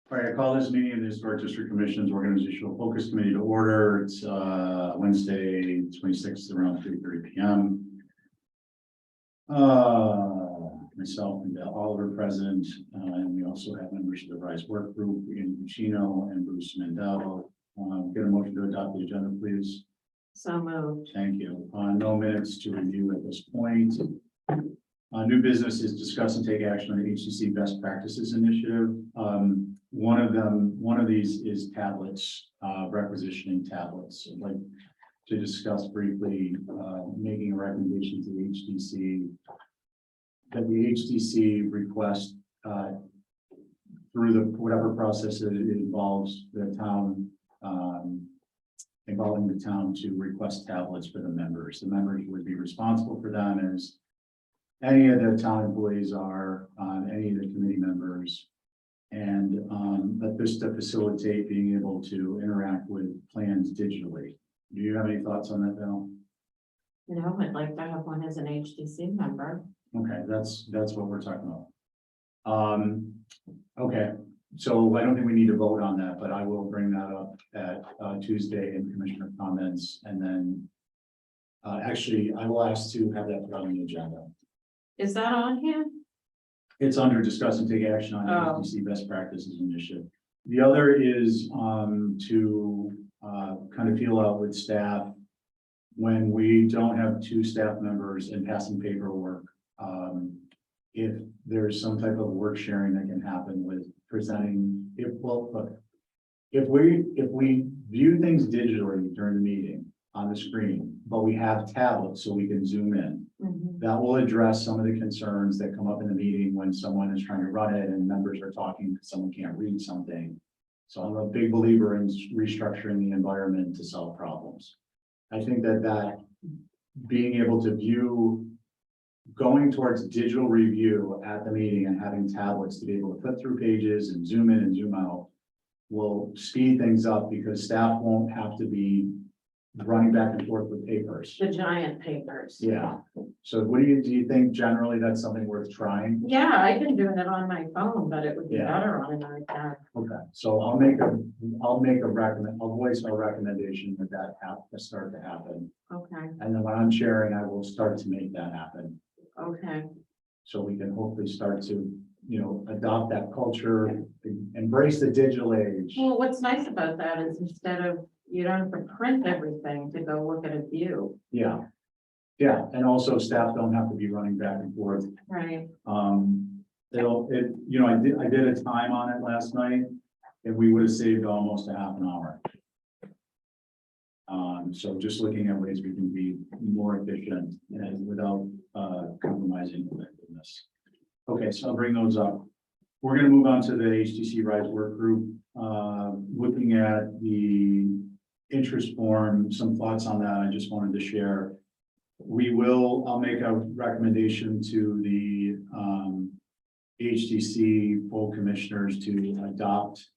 All right, I call this meeting of the Historic District Commission's Organizational Focus Committee to order. It's Wednesday, 26th around 3:30 p.m. Myself and Dale Oliver present, and we also have members of the RISE work group, Ian Buccino and Bruce Mandel. Get a motion to adopt the agenda, please. So moved. Thank you. No minutes to review at this point. New business is discuss and take action on the HDC best practices initiative. One of these is tablets, requisitioning tablets. I'd like to discuss briefly, making a recommendation to the HDC that the HDC request, through the whatever process it involves the town, involving the town to request tablets for the members. The members would be responsible for them as any of the town employees are, any of the committee members. And but this to facilitate being able to interact with plans digitally. Do you have any thoughts on that, Val? No, I'd like to have one as an HDC member. Okay, that's what we're talking about. Okay, so I don't think we need to vote on that, but I will bring that up at Tuesday in commissioner comments, and then actually I will ask to have that put on the agenda. Is that on here? It's under discuss and take action on Oh. HDC best practices initiative. The other is to kind of feel out with staff when we don't have two staff members and passing paperwork. If there's some type of work sharing that can happen with presenting, if we view things digitally during the meeting on the screen, but we have tablets so we can zoom in. That will address some of the concerns that come up in the meeting when someone is trying to run it and members are talking because someone can't read something. So I'm a big believer in restructuring the environment to solve problems. I think that being able to view, going towards digital review at the meeting and having tablets to be able to flip through pages and zoom in and zoom out will speed things up because staff won't have to be running back and forth with papers. The giant papers. Yeah. So what do you think generally that's something worth trying? Yeah, I've been doing it on my phone, but it would be Yeah. better on an iPad. Okay, so I'll voice our recommendation that have to start to happen. Okay, And then when I'm sharing, I will start to make that happen. okay. So we can hopefully start to, adopt that culture, embrace the digital age. Well, what's nice about that is instead of, you don't have to print everything to go look at a view. Yeah. Yeah, and also staff don't have to be running back and forth. Right. I did a time on it last night and we would have saved almost a half an hour. So just looking at ways we can be more efficient and without compromising effectiveness. Okay, so I'll bring those up. We're going to move on to the HDC RISE work group, looking at the interest form, some thoughts on that I just wanted to share. I'll make a recommendation to the HDC full commissioners to adopt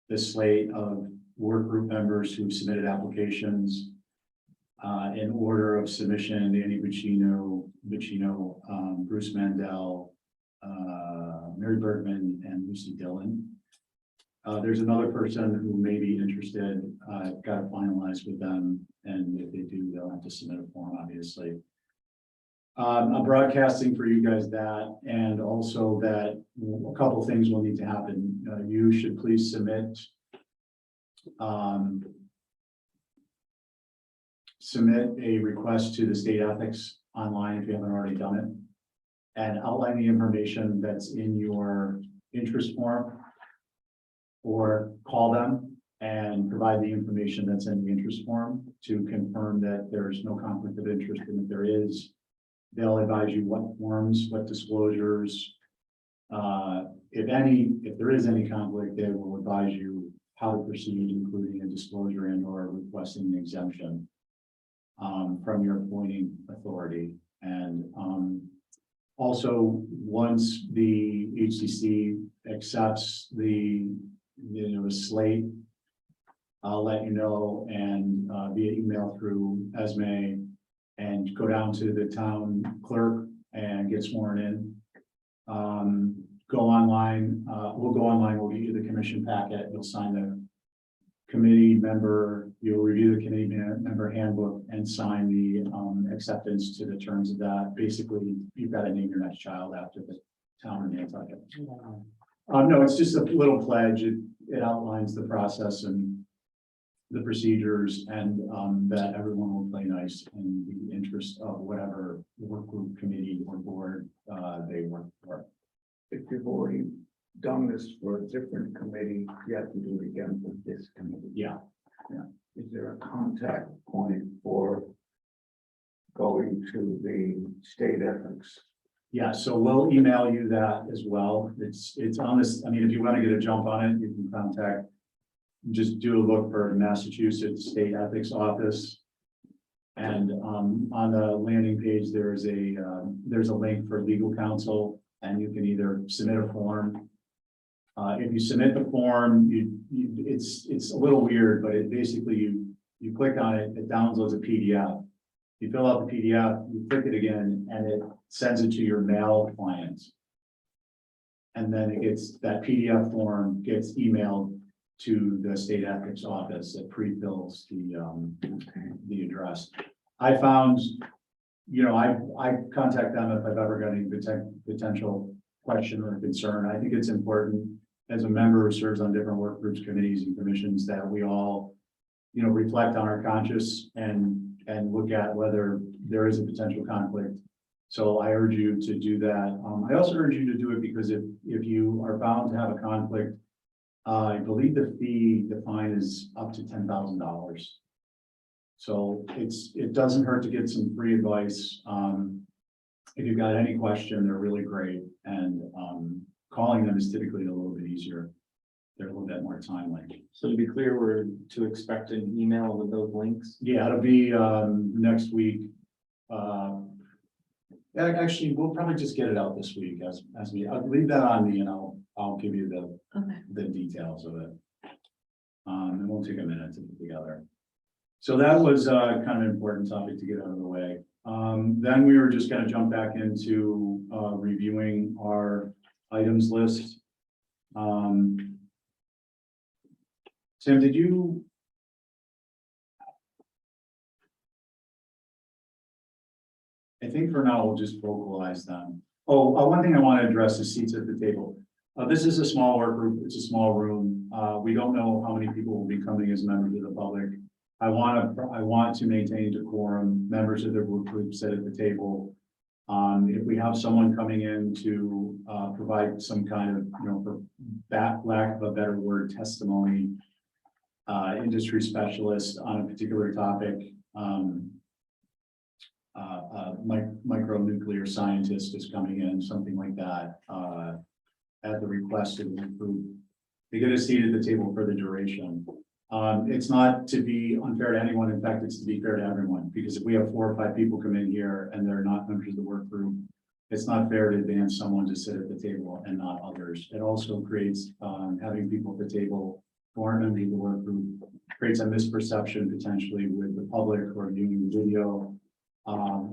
the slate of work group members who submitted applications in order of submission: Danny Buccino, Bruce Mandel, Mary Bergman, and Lucy Dillon. There's another person who may be interested. I've got to finalize with them, and if they do, they'll have to submit a form, obviously. I'm broadcasting for you guys that, and also that a couple of things will need to happen. You should please submit a request to the state ethics online if you haven't already done it, and outline the information that's in your interest form, or call them and provide the information that's in the interest form to confirm that there's no conflict of interest, and if there is, they'll advise you what forms, what disclosures, if there is any conflict, they will advise you how to proceed, including a disclosure and or requesting an exemption from your appointing authority. And also, once the HDC accepts the slate, I'll let you know, and via email through Esme, and go down to the town clerk and get sworn in. go online, we'll give you the commission packet, you'll sign the committee member, you'll review the committee member handbook and sign the acceptance to the terms of that. Basically, you've got to name your next child after the town in Nantucket. No, it's just a little pledge. It outlines the process and the procedures, and that everyone will play nice in the interest of whatever work group, committee, or board they work for. If you've already done this for a different committee, you have to do it again for this committee. Yeah. Is there a contact point for going to the state ethics? Yeah, so we'll email you that as well. It's on this, I mean, if you want to get a jump on it, you can contact, just do a look for Massachusetts State Ethics Office. And on the landing page, there's a link for legal counsel, and you can either submit a form. If you submit the form, it's a little weird, but it basically, you click on it, it downloads a PDF. You fill out the PDF, you click it again, and it sends it to your mail client. And then it gets, that PDF form gets emailed to the state ethics office that pre-fills the address. I found, I contact them if I've ever got any potential question or concern. I think it's important as a member who serves on different work groups, committees, and commissions that we all, reflect on our conscience and look at whether there is a potential conflict. So I urge you to do that. I also urge you to do it because if you are bound to have a conflict, I believe the fine is up to $10,000. So it doesn't hurt to get some free advice. If you've got any question, they're really great. And calling them is typically a little bit easier. They're a little bit more timely. So to be clear, we're to expect an email with those links? Yeah, it'll be next week. Actually, we'll probably just get it out this week I'll leave that on me, and I'll give you the details of it. It won't take a minute to put together. So that was kind of an important topic to get out of the way. Then we were just going to jump back into reviewing our items list. Tim, did you? I think for now we'll just vocalize them. One thing I want to address is seats at the table. This is a small work group. It's a small room. We don't know how many people will be coming as members of the public. I want to maintain decorum. Members of the work group sit at the table. If we have someone coming in to provide some kind of, for lack of a better word, testimony, industry specialist on a particular topic, micronuclear scientist is coming in, something like that, at the request of the group, they get a seat at the table for the duration. It's not to be unfair to anyone. In fact, it's to be fair to everyone, because if we have 4 or 5 people come in here and they're not members of the work group, it's not fair to advance someone to sit at the table and not others. It also creates, having people at the table who aren't members of the work group, creates a misperception potentially with the public or viewing the video,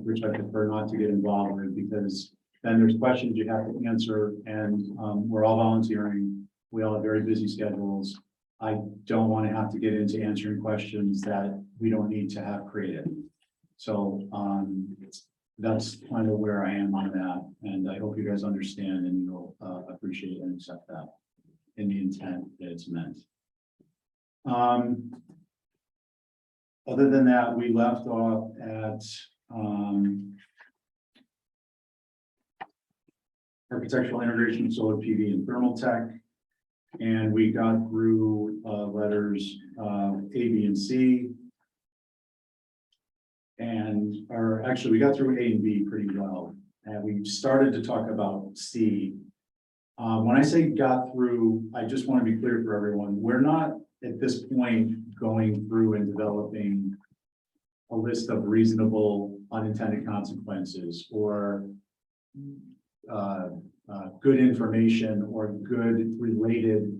which I prefer not to get involved with, because then there's questions you have to answer, and we're all volunteering. We all have very busy schedules. I don't want to have to get into answering questions that we don't need to have created. So that's kind of where I am on that, and I hope you guys understand and you'll appreciate and accept that in the intent that it's meant. Other than that, we left off at architectural integration, solar PV and thermal tech. And we got through letters A, B, and C. Actually, we got through A and B pretty well. And we started to talk about C. When I say got through, I just want to be clear for everyone. We're not at this point going through and developing a list of reasonable unintended consequences or good information or good related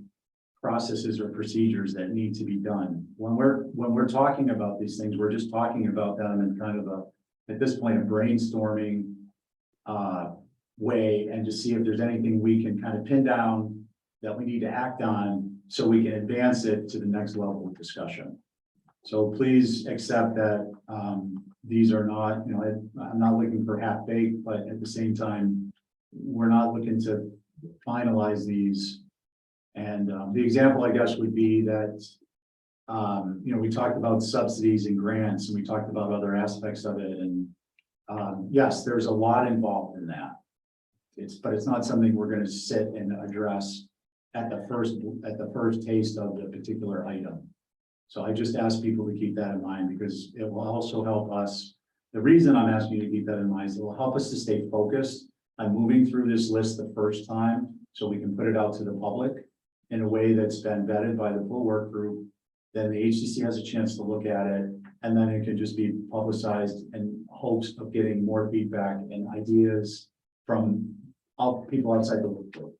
processes or procedures that need to be done. When we're talking about these things, we're just talking about them in kind of at this point, a brainstorming way and to see if there's anything we can kind of pin down that we need to act on so we can advance it to the next level of discussion. So please accept that, these are not, you know, I'm not looking for half-baked, but at the same time, we're not looking to finalize these. And, the example, I guess, would be that, you know, we talked about subsidies and grants, and we talked about other aspects of it, and, yes, there's a lot involved in that. But it's not something we're gonna sit and address at the first taste of the particular item. So I just ask people to keep that in mind because it will also help us. The reason I'm asking you to keep that in mind is it will help us to stay focused on moving through this list the first time so we can put it out to the public in a way that's been vetted by the full work group. Then the HDC has a chance to look at it, and then it can just be publicized in hopes of getting more feedback and ideas from all people outside the work group.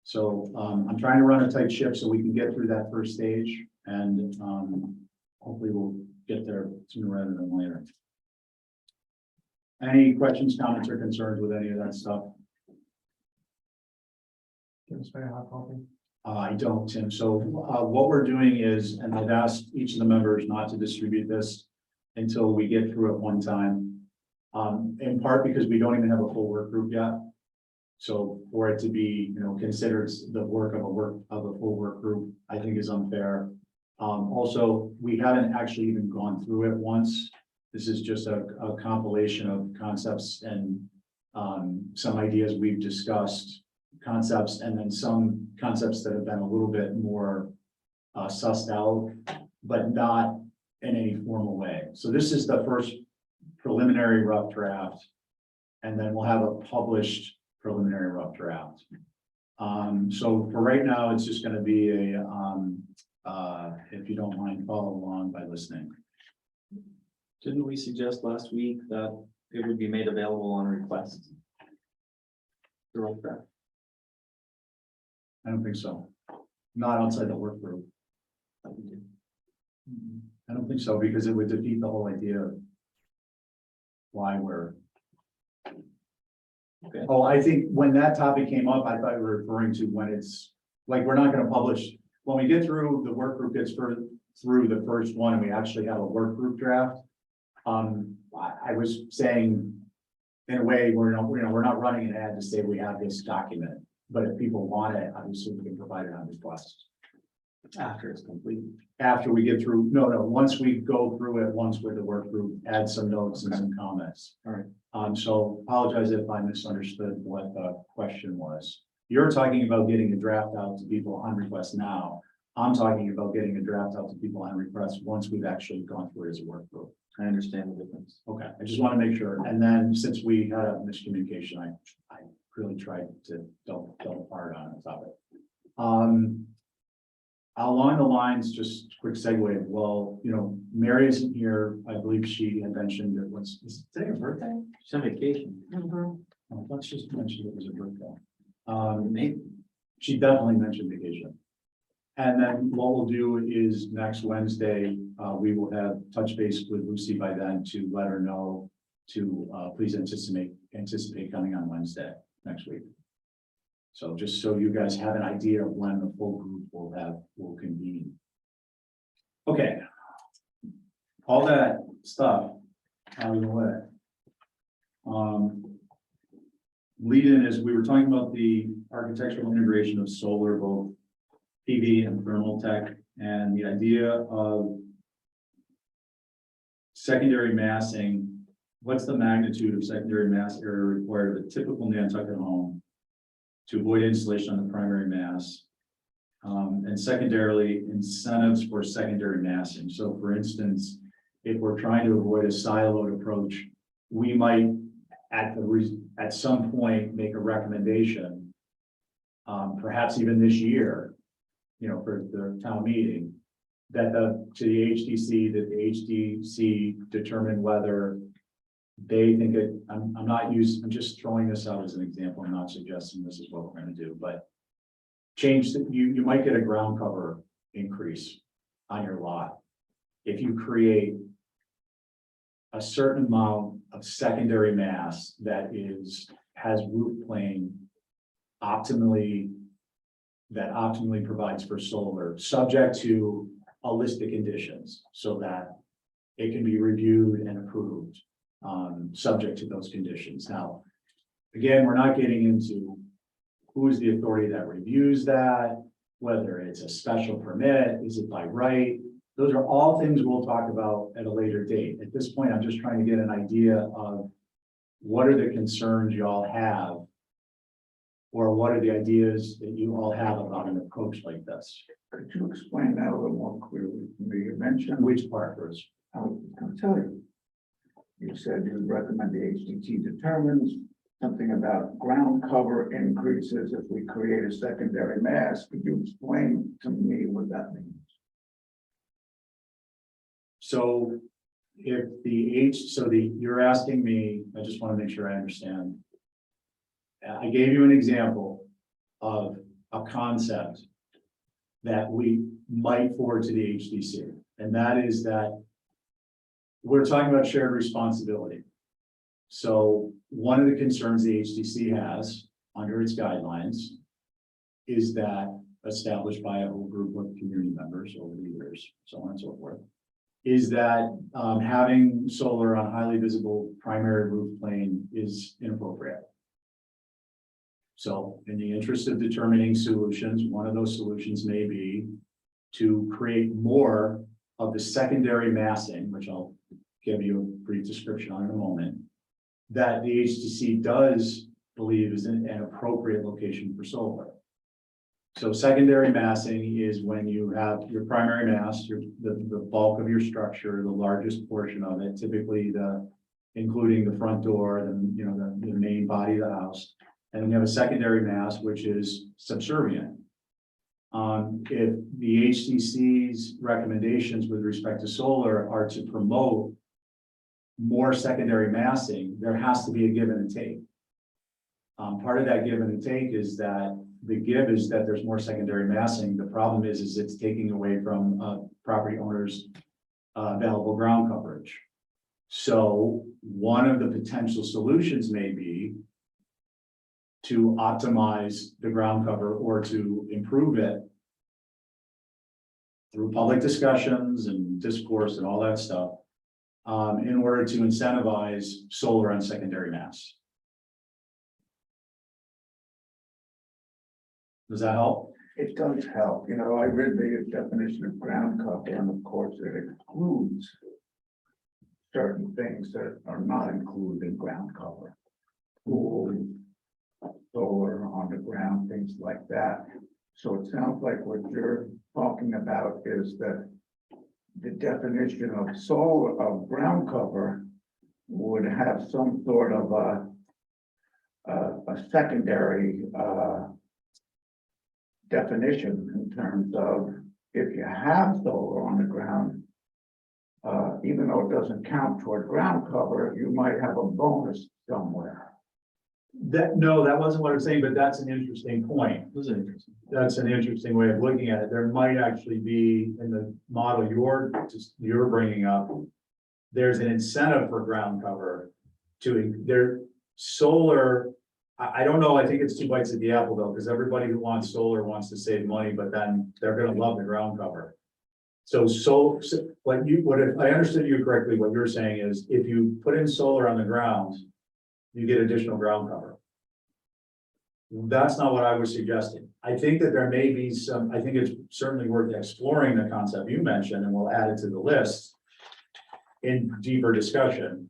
So I'm trying to run a tight ship so we can get through that first stage, and hopefully we'll get there sooner rather than later. Any questions, comments, or concerns with any of that stuff? Give us a hot copy. I don't, Tim. So what we're doing is, and I've asked each of the members not to distribute this until we get through it one time. In part because we don't even have a full work group yet. So for it to be, you know, considered the work of a full work group, I think is unfair. Also, we haven't actually even gone through it once. This is just a compilation of concepts and some ideas we've discussed, concepts, and then some concepts that have been a little bit more sussed out, but not in any formal way. So this is the first preliminary rough draft, and then we'll have a published preliminary rough draft. So for right now, it's just going to be a, if you don't mind, follow along by listening. Didn't we suggest last week that it would be made available on request? The rough draft. I don't think so. Not outside the work group. I don't think so, because it would defeat the whole idea of why we're. Okay. Oh, I think when that topic came up, I thought you were referring to when it's, like, we're not gonna publish, when we get through, the work group gets through the first one, and we actually have a work group draft. I was saying, in a way, we're not running an ad to say we have this document, but if people want it, obviously we can provide it on request. After it's complete. After we get through, no, once we go through it, once with the work group, add some notes and some comments. All right. So apologize if I misunderstood what the question was. You're talking about getting a draft out to people on request now. I'm talking about getting a draft out to people on request once we've actually gone through it as a work group. I understand the difference. Okay, I just want to make sure. And then since we had a miscommunication, I really tried to double hard on the topic. Along the lines, just quick segue. Well, you know, Mary isn't here. I believe she had mentioned it was, is today her birthday? She's on vacation. Mhm. Oh, let's just mention it was her birthday. Maybe. She definitely mentioned vacation. And then what we'll do is next Wednesday, we will have touch base with Lucy by then to let her know to please anticipate coming on Wednesday next week. So just so you guys have an idea of when the full group will convene. Okay. All that stuff out of the way. Lead in is we were talking about the architectural integration of solar, both PV and thermal tech, and the idea of secondary massing. What's the magnitude of secondary mass area required of a typical Nantucket home to avoid insulation on the primary mass? And secondarily, incentives for secondary massing. So for instance, if we're trying to avoid a siloed approach, we might at some point make a recommendation, perhaps even this year, you know, for the town meeting, that to the HDC, that the HDC determine whether they think it, I'm just throwing this out as an example. I'm not suggesting this is what we're going to do, but change that you might get a ground cover increase on your lot if you create a certain amount of secondary mass that is has roof plane that optimally provides for solar, subject to a list of conditions, so that it can be reviewed and approved, subject to those conditions. Now, again, we're not getting into who's the authority that reviews that, whether it's a special permit, is it by right? Those are all things we'll talk about at a later date. At this point, I'm just trying to get an idea of what are the concerns y'all have, or what are the ideas that you all have about an approach like this? Could you explain that a little more clearly to me? You mentioned, Which part first? I was going to tell you. You said you recommend the HDT determines something about ground cover increases if we create a secondary mass. Could you explain to me what that means? So if you're asking me, I just want to make sure I understand. I gave you an example of a concept that we might forward to the HDC, and that is that we're talking about shared responsibility. So one of the concerns the HDC has under its guidelines is that, established by a whole group of community members over the years, so on and so forth, is that having solar on highly visible primary roof plane is inappropriate. So in the interest of determining solutions, one of those solutions may be to create more of the secondary massing, which I'll give you a brief description on in a moment, that the HDC does believe is an appropriate location for solar. So secondary massing is when you have your primary mass, the bulk of your structure, the largest portion of it, typically including the front door, the main body of the house. And then you have a secondary mass, which is subservient. If the HDC's recommendations with respect to solar are to promote more secondary massing, there has to be a give and a take. Part of that give and take is that the give is that there's more secondary massing. The problem is it's taking away from property owners' available ground coverage. So one of the potential solutions may be to optimize the ground cover or to improve it through public discussions and discourse and all that stuff, in order to incentivize solar on secondary mass. Does that help? It does help. You know, I read the definition of ground cover, and of course it includes certain things that are not included in ground cover. Pool, solar on the ground, things like that. So it sounds like what you're talking about is that the definition of solar, of ground cover, would have some sort of a secondary definition in terms of if you have solar on the ground, even though it doesn't count toward ground cover, you might have a bonus somewhere. No, that wasn't what I'm saying, but that's an interesting point. Those are interesting. That's an interesting way of looking at it. There might actually be, in the model you're bringing up, there's an incentive for ground cover solar. I don't know, I think it's 2 bites at the apple though, because everybody who wants solar wants to save money, but then they're gonna love the ground cover. So if I understood you correctly, what you're saying is if you put in solar on the ground, you get additional ground cover. That's not what I was suggesting. I think that there may be I think it's certainly worth exploring the concept you mentioned, and we'll add it to the list in deeper discussion.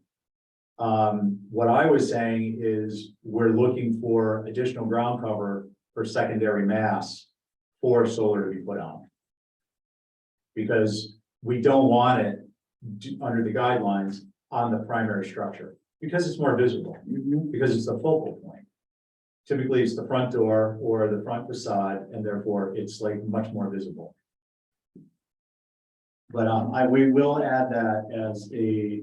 What I was saying is we're looking for additional ground cover for secondary mass for solar to be put on. Because we don't want it under the guidelines on the primary structure, because it's more visible, because it's the focal point. Typically, it's the front door or the front facade, and therefore it's like much more visible. But we will add that as a.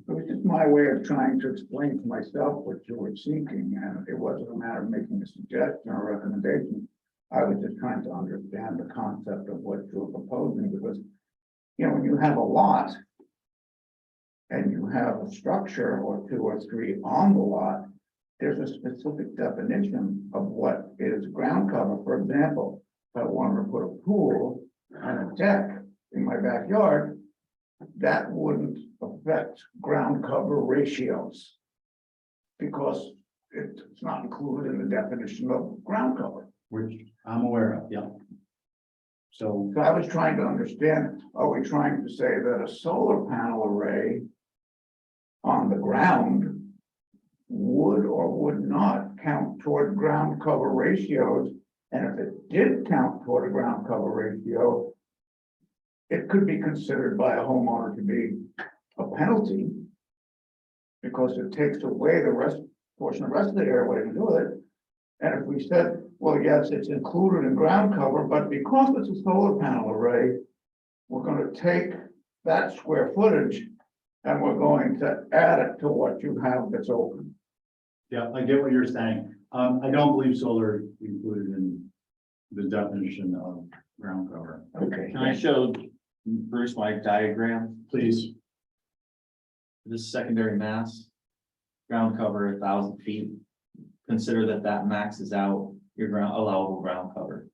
It was just my way of trying to explain to myself what you were seeking, and it wasn't a matter of making a suggestion or recommendation. I was just trying to understand the concept of what you're proposing, because, you know, when you have a lot and you have a structure or 2 or 3 on the lot, there's a specific definition of what is ground cover. For example, if I wanted to put a pool and a deck in my backyard, that wouldn't affect ground cover ratios. Because it's not included in the definition of ground cover. which I'm aware of, yeah. So, So I was trying to understand, are we trying to say that a solar panel array on the ground would or would not count toward ground cover ratios? And if it did count toward a ground cover ratio, it could be considered by a homeowner to be a penalty because it takes away the portion of the rest of the area, what do you do with it? And if we said, well, yes, it's included in ground cover, but because it's a solar panel array, we're gonna take that square footage and we're going to add it to what you have that's open. yeah, I get what you're saying. I don't believe solar is included in the definition of ground cover. Okay. Can I show Bruce my diagram? Please, This secondary mass, ground cover 1,000 feet. Consider that that maxes out your allowable ground cover.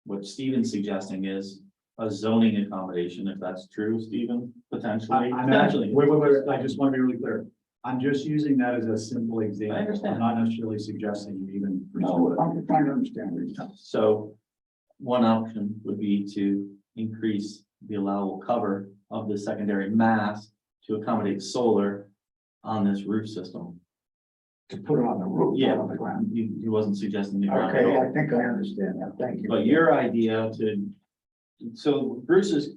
What Stephen's suggesting is a zoning accommodation, if that's true, Stephen, potentially. I'm actually, wait, I just want to be really clear. I'm just using that as a simple example. I understand. I'm not necessarily suggesting you even. No, I'm just trying to understand what you're saying. So one option would be to increase the allowable cover of the secondary mass to accommodate solar on this roof system. To put it on the roof, Yeah. not on the ground. He wasn't suggesting the ground at Okay, all. I think I understand that. Thank you. But your idea so Bruce's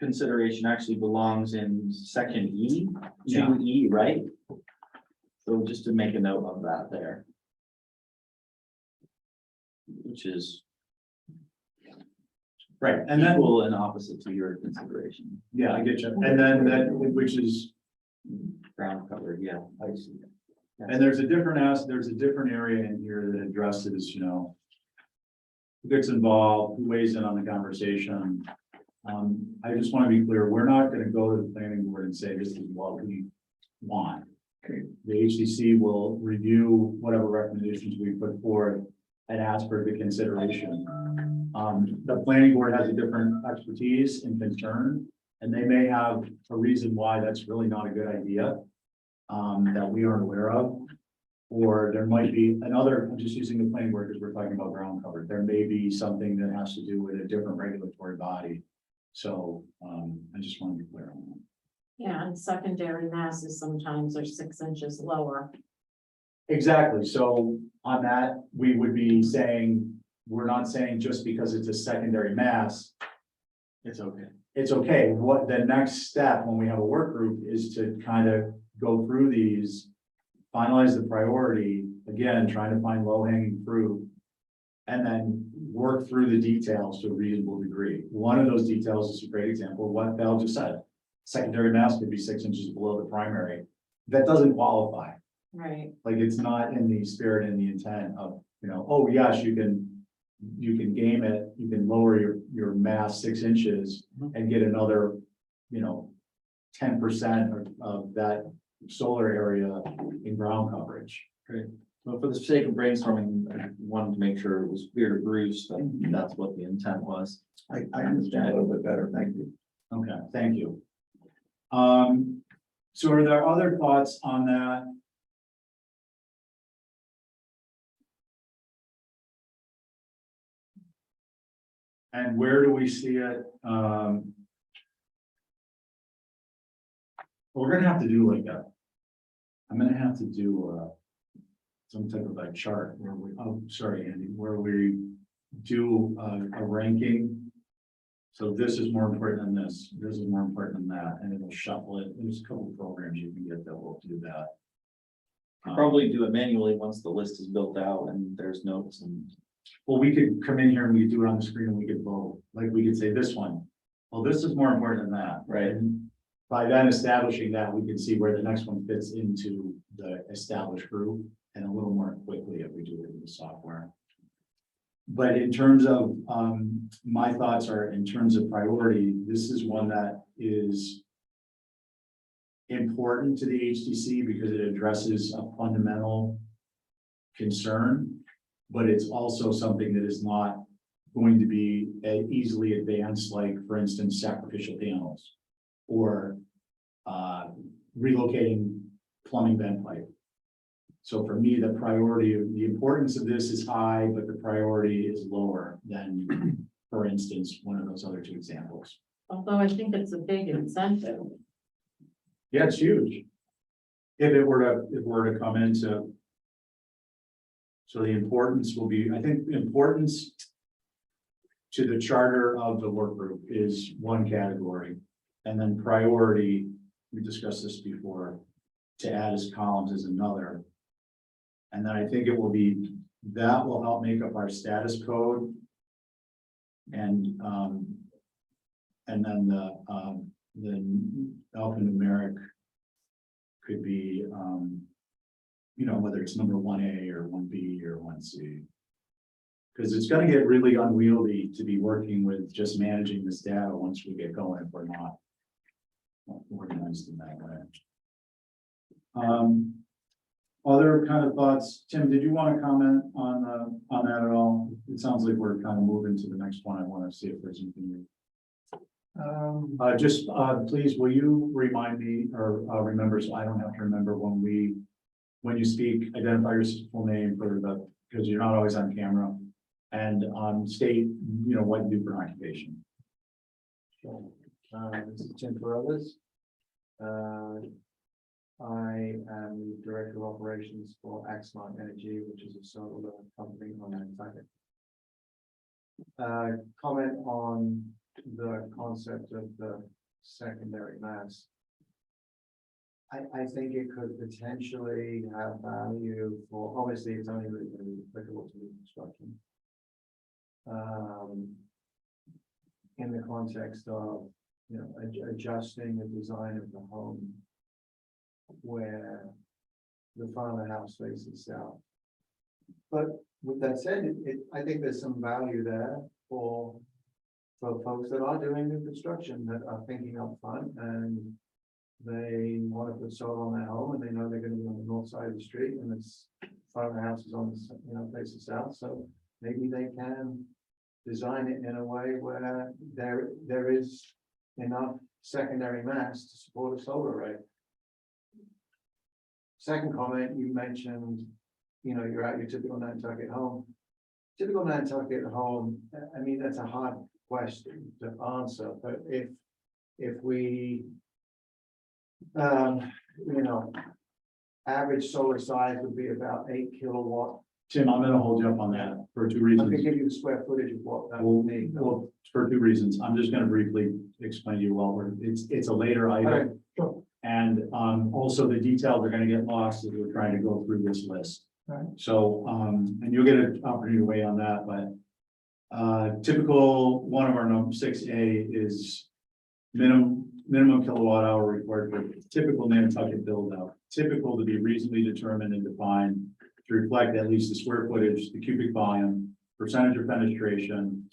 consideration actually belongs in section E, Yeah. 2E, right? So just to make a note of that there. Which is Right, and then, equal and opposite to your consideration. yeah, I get you. And then that, which is, Ground cover, yeah. I see. and there's a different area in here that addresses, you know, who gets involved, who weighs in on the conversation. I just want to be clear, we're not going to go to the planning board and say, this is what we want. Okay. The HDC will review whatever recommendations we put forth and ask for the consideration. The planning board has a different expertise and concern, and they may have a reason why that's really not a good idea that we aren't aware of. Or there might be another, I'm just using the planning board because we're talking about ground cover. There may be something that has to do with a different regulatory body. So I just want to be clear on that. Yeah, and secondary masses sometimes are 6 inches lower. Exactly. So on that, we would be saying, we're not saying just because it's a secondary mass, It's okay. it's okay. What the next step when we have a work group is to kind of go through these, finalize the priority, again, trying to find low hanging fruit. And then work through the details to a reasonable degree. One of those details is a great example of what Val just said. Secondary mass could be 6 inches below the primary. That doesn't qualify. Right. Like, it's not in the spirit and the intent of, you know, oh, yes, you can game it, you can lower your mass 6 inches and get another, you know, 10% of that solar area in ground coverage. Great. Well, for the sake of brainstorming, I wanted to make sure it was clear to Bruce that that's what the intent was. I understand a little bit better. Thank you. Okay, thank you. So are there other thoughts on that? And where do we see it? We're gonna have to do like I'm gonna have to do some type of a chart where we, oh, sorry, Andy, where we do a ranking. So this is more important than this is more important than that, and it'll shuffle it. There's a couple of programs you can get that will do that. Probably do it manually once the list is built out and there's notes and. Well, we could come in here and we could do it on the screen and we could vote, like we could say this one. Well, this is more important than that. Right. And by then establishing that, we can see where the next one fits into the established group and a little more quickly if we do it in the software. But in terms of, my thoughts are in terms of priority, this is one that is important to the HDC because it addresses a fundamental concern, but it's also something that is not going to be easily advanced, like, for instance, sacrificial panels or relocating plumbing vent pipe. So for me, the importance of this is high, but the priority is lower than, for instance, one of those other two examples. Although I think it's a big incentive. Yeah, it's huge. If it were to come into. So the importance will be, I think the importance to the charter of the work group is one category. And then priority, we discussed this before, to add as columns is another. And then I think it will be, that will help make up our status code. And then the alphanumeric could be, whether it's number 1A or 1B or 1C. Because it's gonna get really unwieldy to be working with just managing this data once we get going, if we're not organized in that way. Other kind of thoughts, Tim, did you want to comment on that at all? It sounds like we're kind of moving to the next one. I want to see if there's anything. Please, will you remind me or remember, so I don't have to remember when you speak, identify your full name because you're not always on camera, and state, what you do for an occupation. Sure. This is Tim Carruthers. I am the Director of Operations for Axmart Energy, which is a solar company on Nantucket. Comment on the concept of the secondary mass. I think it could potentially have value for, obviously it's only really going to be applicable to new construction. In the context of, adjusting the design of the home where the front of the house faces south. But with that said, I think there's some value there for folks that are doing new construction that are thinking up front and they want to put solar on their home and they know they're going to be on the north side of the street and it's front of the house is on the faces south. So maybe they can design it in a way where there is enough secondary mass to support a solar array. Second comment, you mentioned, you're at your typical Nantucket home. Typical Nantucket home, I mean, that's a hard question to answer, but if we, average solar size would be about 8 kilowatt. Tim, I'm gonna hold you up on that for two I reasons. can give you the square footage of what that would need. Well, for two reasons. I'm just gonna briefly explain to you it's a later item. Okay, sure. And also the details are gonna get lost as we're trying to go through this list. Right. So, and you'll get an opportunity to weigh on that, but typical, one of our number 6A is minimum kilowatt hour required for typical Nantucket build out. Typical to be reasonably determined and defined to reflect at least the square footage, the cubic volume, percentage of penetration,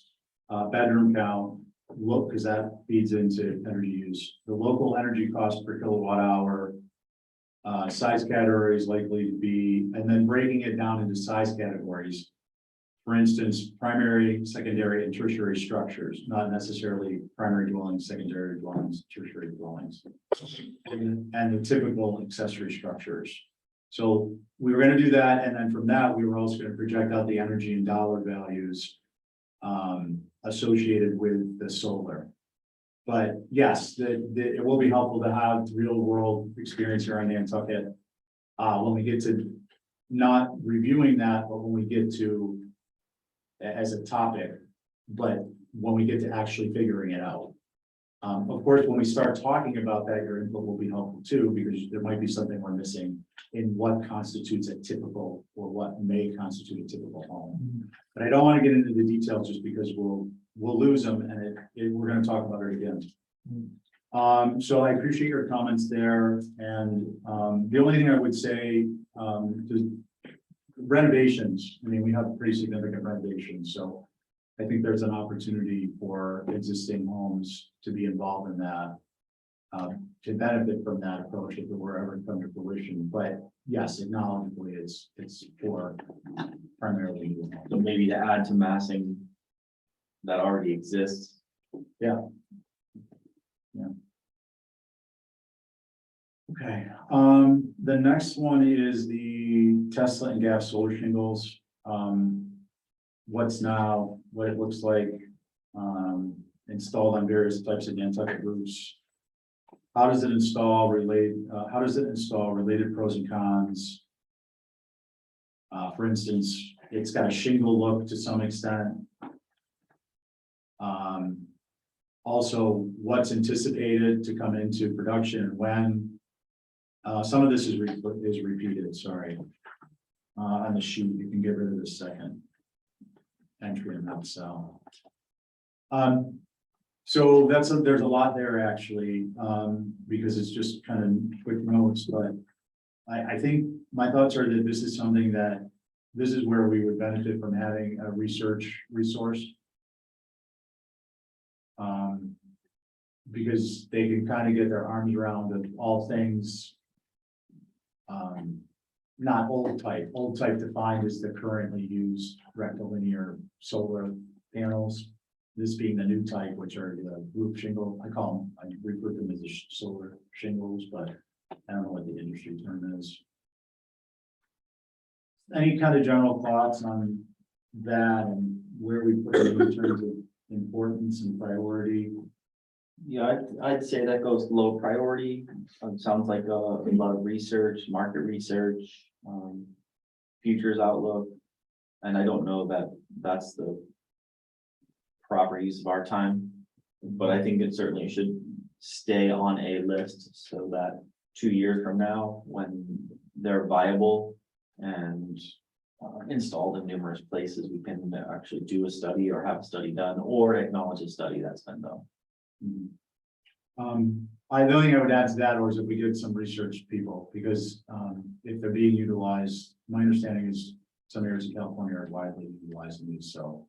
bedroom count, because that feeds into energy use. The local energy cost per kilowatt hour, size categories likely to be, and then breaking it down into size categories. For instance, primary, secondary, and tertiary structures, not necessarily primary dwellings, secondary dwellings, tertiary dwellings, and the typical accessory structures. So we were going to do that, and then from that, we were also going to project out the energy and dollar values associated with the solar. But yes, it will be helpful to have real world experience here on Nantucket when we get to not reviewing that, but when we get to as a topic, but when we get to actually figuring it out. Of course, when we start talking about that, your input will be helpful too, because there might be something we're missing in what constitutes a typical or what may constitute a typical home. But I don't want to get into the details just because we'll lose them and we're going to talk about it again. So I appreciate your comments there. And the only thing I would say, renovations, I mean, we have pretty significant renovations. So I think there's an opportunity for existing homes to be involved in that. to benefit from that approach if it were ever to come to fruition, but yes, acknowledgeably, it's for primarily new homes. So maybe to add to massing that already exists. Okay, the next one is the Tesla and gas solar shingles. What's now, what it looks like, installed on various types of Nantucket roofs. How does it install related pros and cons? For instance, it's got a shingle look to some extent. Also, what's anticipated to come into production and when? Some of this is repeated, sorry. On the sheet, you can get rid of the second entry in that cell. So there's a lot there actually, because it's just kind of quick notes, but I think my thoughts are that this is something that this is where we would benefit from having a research resource. Because they can kind of get their arms around of all things. Not old type defined as the currently used rectilinear solar panels. This being the new type, which are the roof shingle, I refer to them as the solar shingles, but I don't know what the industry term is. Any kind of general thoughts on that and where we put it in terms of importance and priority? Yeah, I'd say that goes low priority. Sounds like a lot of research, market research, futures outlook. And I don't know that that's the proper use of our time, but I think it certainly should stay on a list so that 2 years from now, when they're viable and installed in numerous places, we can actually do a study or have a study done or acknowledge a study that's been done. The only thing I would add to that is if we get some research people, because if they're being utilized, my understanding is some areas of California are widely utilizing these, so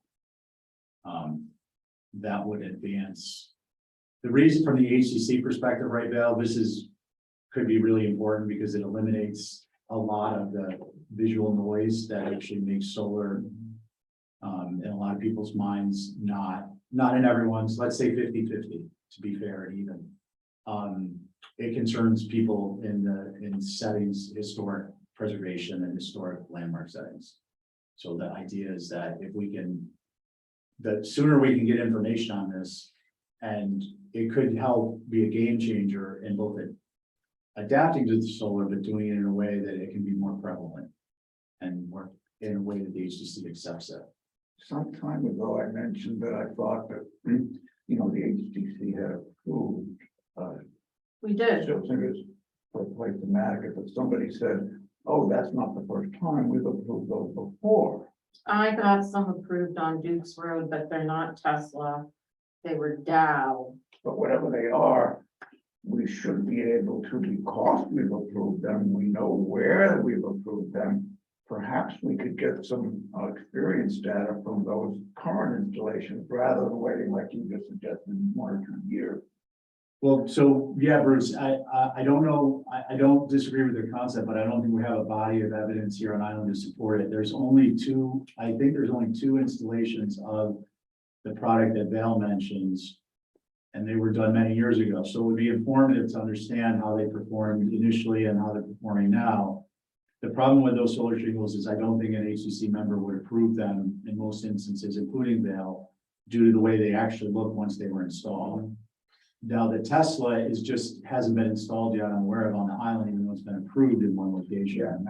that would advance. The reason from the HDC perspective, right, Val, could be really important because it eliminates a lot of the visual noise that actually makes solar in a lot of people's minds, not in everyone's, let's say 50-50 to be fair and even. It concerns people in settings, historic preservation and historic landmark settings. So the idea is that if we can, the sooner we can get information on this, and it could help be a game changer in both adapting to the solar, but doing it in a way that it can be more prevalent and work in a way that the HDC accepts it. Some time ago, I mentioned that I thought that, the HDC had approved, We did. still centers for place in Connecticut, but somebody said, oh, that's not the first time, we've approved those before. I got some approved on Duke's Road, but they're not Tesla. They were Dow. But whatever they are, we should be able to, because we've approved them, we know where we've approved them. Perhaps we could get some experience data from those current installations rather than waiting like you just suggested 1 or 2 years. Well, so yeah, Bruce, I don't know, I don't disagree with your concept, but I don't think we have a body of evidence here on island to support it. There's only two, I think there's only 2 installations of the product that Val mentions. And they were done many years ago. So it would be informative to understand how they performed initially and how they're performing now. The problem with those solar shingles is I don't think an HCC member would approve them in most instances, including Val, due to the way they actually look once they were installed. Now the Tesla hasn't been installed yet, I'm aware of, on the island, even though it's been approved in one location.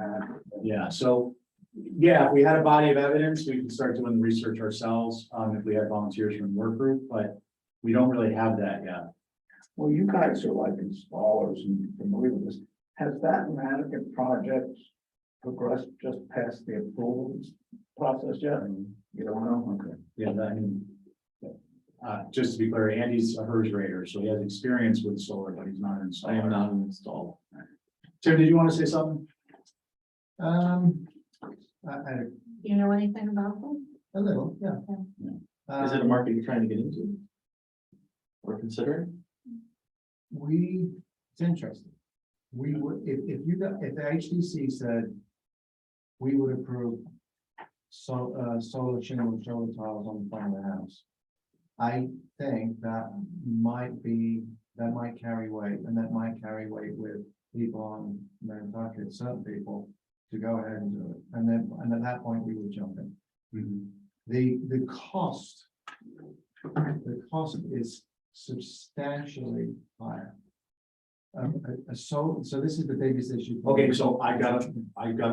Yeah, so yeah, if we had a body of evidence, we could start doing the research ourselves, if we had volunteers from the work group, but we don't really have that yet. Well, you guys are like installers and familiar with this. Has that Connecticut project progressed just past the approvals process yet? You don't know? Okay. Yeah, just to be clear, Andy's a HERS rater, so he has experience with solar, but he's not an installer. I am not an installer. Tim, did you want to say something? I You know anything about them? a little, yeah. Is it a market you're trying to get into? Or considering? it's interesting. We would, if the HDC said we would approve solar shingle shoulder tiles on the front of the house, I think that might carry weight, and that might carry weight with people on Nantucket, certain people, to go ahead and do it. And at that point, we would jump in. The cost is substantially higher. So this is the biggest issue. Okay, so I gotta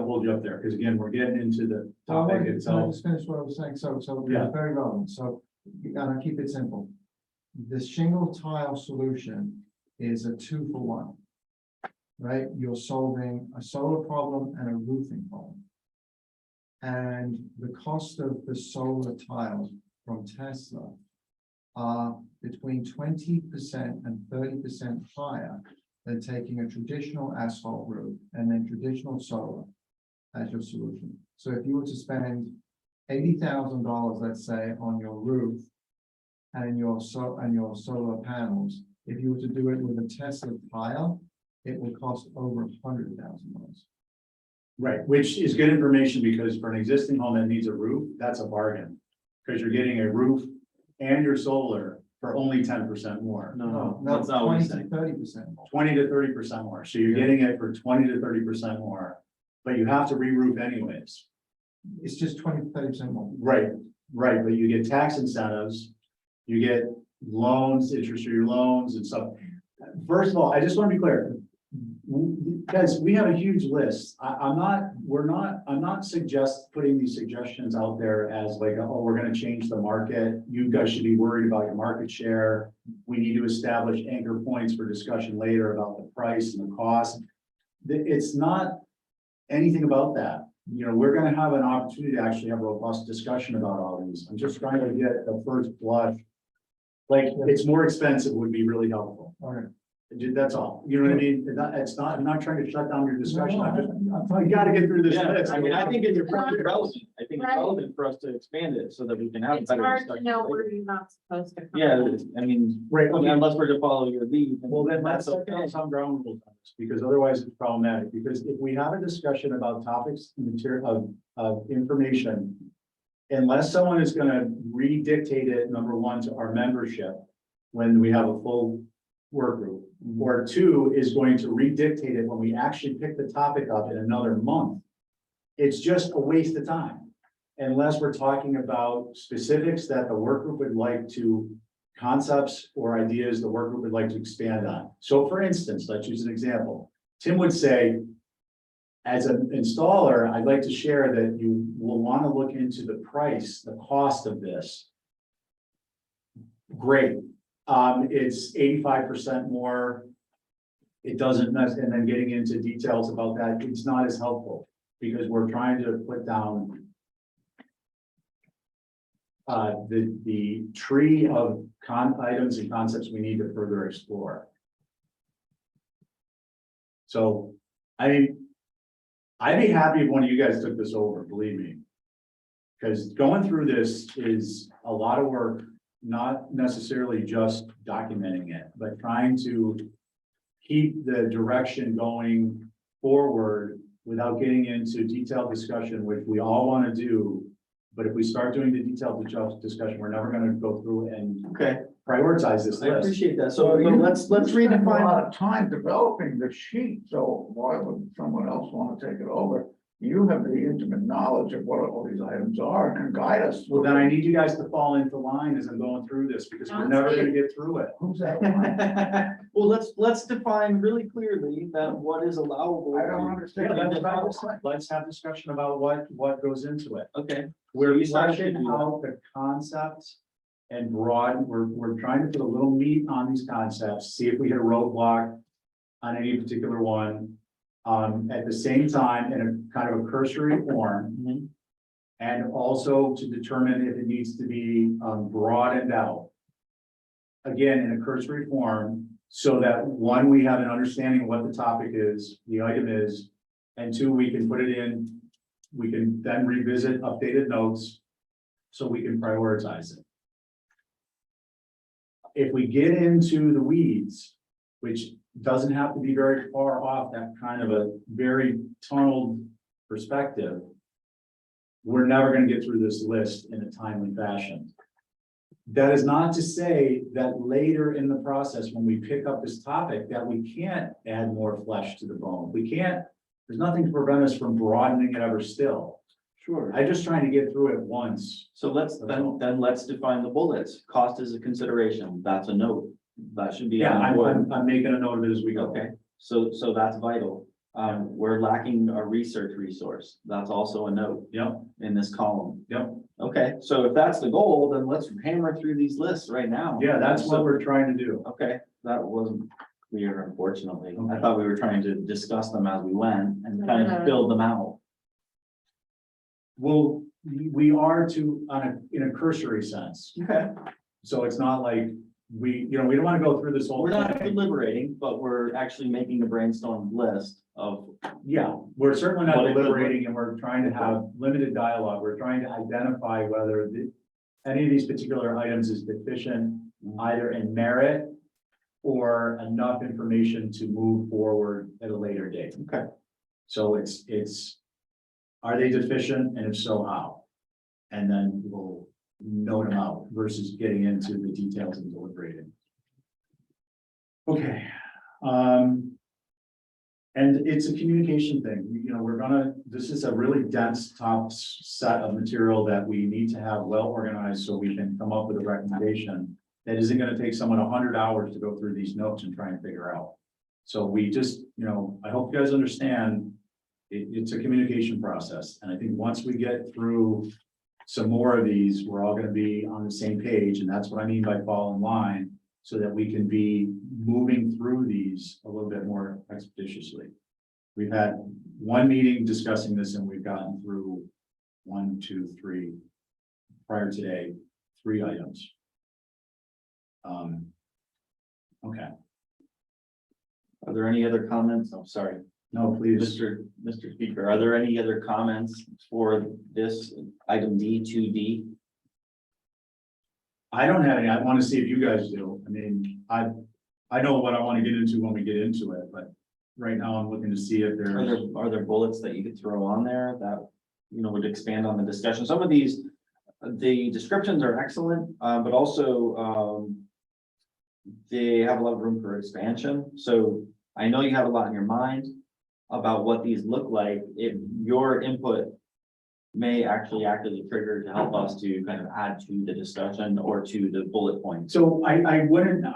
hold you up there, because again, we're getting into the topic Can I itself. just finish what I was saying? So Yeah. it's very relevant. So you gotta keep it simple. The shingle tile solution is a 2-for-1. Right? You're solving a solar problem and a roofing problem. And the cost of the solar tiles from Tesla are between 20% and 30% higher than taking a traditional asphalt roof and then traditional solar as your solution. So if you were to spend $80,000, let's say, on your roof and your solar panels, if you were to do it with a Tesla tile, it will cost over $100,000. Right, which is good information, because for an existing home that needs a roof, that's a bargain. Because you're getting a roof and your solar for only 10% more, No, that's not what 20 he's to saying. 30% more. 20 to 30% more. So you're getting it for 20 to 30% more, but you have to re-roof anyways. It's just 20 to 30% more. Right, right, but you get tax incentives, you get loans, interest-free loans and stuff. First of all, I just want to be clear. Guys, we have a huge list. I'm not putting these suggestions out there as like, oh, we're gonna change the market. You guys should be worried about your market share. We need to establish anchor points for discussion later about the price and the cost. It's not anything about that. You know, we're gonna have an opportunity to actually have a robust discussion about all these. I'm just trying to get the first blush. Like, it's more expensive would be really helpful. All right. That's all. You know what I mean? I'm not trying to shut down your discussion. You gotta get through this. Yeah, list. I mean, I think it's probably relevant. I think it's Right. relevant for us to expand it so that we can have a It's better hard to discussion. know where you're not supposed to. come Yeah, from. I mean, Right, okay. unless we're to follow your lead. Well, then let's that's set okay. down some ground rules on this, because otherwise it's problematic. Because if we have a discussion about topics, material of information, unless someone is gonna re-dictate it, number one, to our membership, when we have a full work group, or two, is going to re-dictate it when we actually pick the topic up in another month. It's just a waste of time, unless we're talking about specifics that the work group would like to, concepts or ideas the work group would like to expand on. So for instance, let's use an example. Tim would say, as an installer, I'd like to share that you will want to look into the price, the cost of this. Great. It's 85% more. It doesn't, and then getting into details about that, it's not as helpful, because we're trying to put down the tree of items and concepts we need to further explore. So, I mean, I'd be happy if one of you guys took this over, believe me. Because going through this is a lot of work, not necessarily just documenting it, but trying to keep the direction going forward without getting into detailed discussion, which we all want to do. But if we start doing the detailed discussion, we're never going to go through and Okay, prioritize this I list. appreciate that. So you let's spend a redefine. lot of time developing the sheet, so why would someone else want to take it over? You have the intimate knowledge of what all these items are and can guide us. Well, then I need you guys to fall into line as I'm going through this, because we're never going to get through it. Who's that one? Well, let's define really clearly that what is allowable. I don't understand. Let's have discussion about what goes into it. Okay. We're You started to fleshing do that. out the concept and broad, we're trying to put a little meat on these concepts, see if we hit a roadblock on any particular one. At the same time, in a kind of a cursory form, Mhm. and also to determine if it needs to be broadened out. Again, in a cursory form, so that one, we have an understanding of what the topic is, the item is, and two, we can put it in. We can then revisit updated notes, so we can prioritize it. If we get into the weeds, which doesn't have to be very far off that kind of a very tunneled perspective, we're never gonna get through this list in a timely fashion. That is not to say that later in the process, when we pick up this topic, that we can't add more flesh to the bone. We can't, there's nothing to prevent us from broadening it ever still. Sure. I'm just trying to get through it once. So then let's define the bullets. Cost is a consideration. That's a note. That should be. Yeah, on the board. I'm making a note of it as we go. Okay, so that's vital. We're lacking a research resource. That's also a note Yep, in this column. yep. Okay, so if that's the goal, then let's hammer through these lists right now. Yeah, that's what we're trying to do. Okay, that wasn't clear, unfortunately. I Okay. thought we were trying to discuss them as we went and kind of build them out. Well, we are in a cursory sense. Okay. So it's not like we don't want to go through this whole We're not thing. deliberating, but we're actually making a brainstorm list of, Yeah, we're certainly not But it could deliberating and we're trying to have limited dialogue. We're trying to identify whether any of these particular items is deficient either in merit or enough information to move forward at a later date. okay, So are they deficient, and if so, how? And then we'll note them out versus getting into the details and deliberating. Okay, and it's a communication thing, this is a really dense top set of material that we need to have well organized so we can come up with a recommendation. That isn't gonna take someone 100 hours to go through these notes and try and figure out. So we just, I hope you guys understand, it's a communication process, and I think once we get through some more of these, we're all gonna be on the same page, and that's what I mean by fall in line, so that we can be moving through these a little bit more expeditiously. We've had one meeting discussing this, and we've gotten through 1, 2, 3, prior today, 3 items. Okay, are there any other comments? I'm sorry. no, please. Mr. Speaker, are there any other comments for this item D, 2D? I don't have any, I want to see if you guys do. I mean, I know what I want to get into when we get into it, but right now I'm looking to see if Are there bullets that you could throw on there that, would expand on the discussion? Some of these, the descriptions are excellent, but also, they have a lot of room for expansion. So I know you have a lot in your mind about what these look like. If your input may actually act as a trigger to help us to kind of add to the discussion or to the bullet points. So I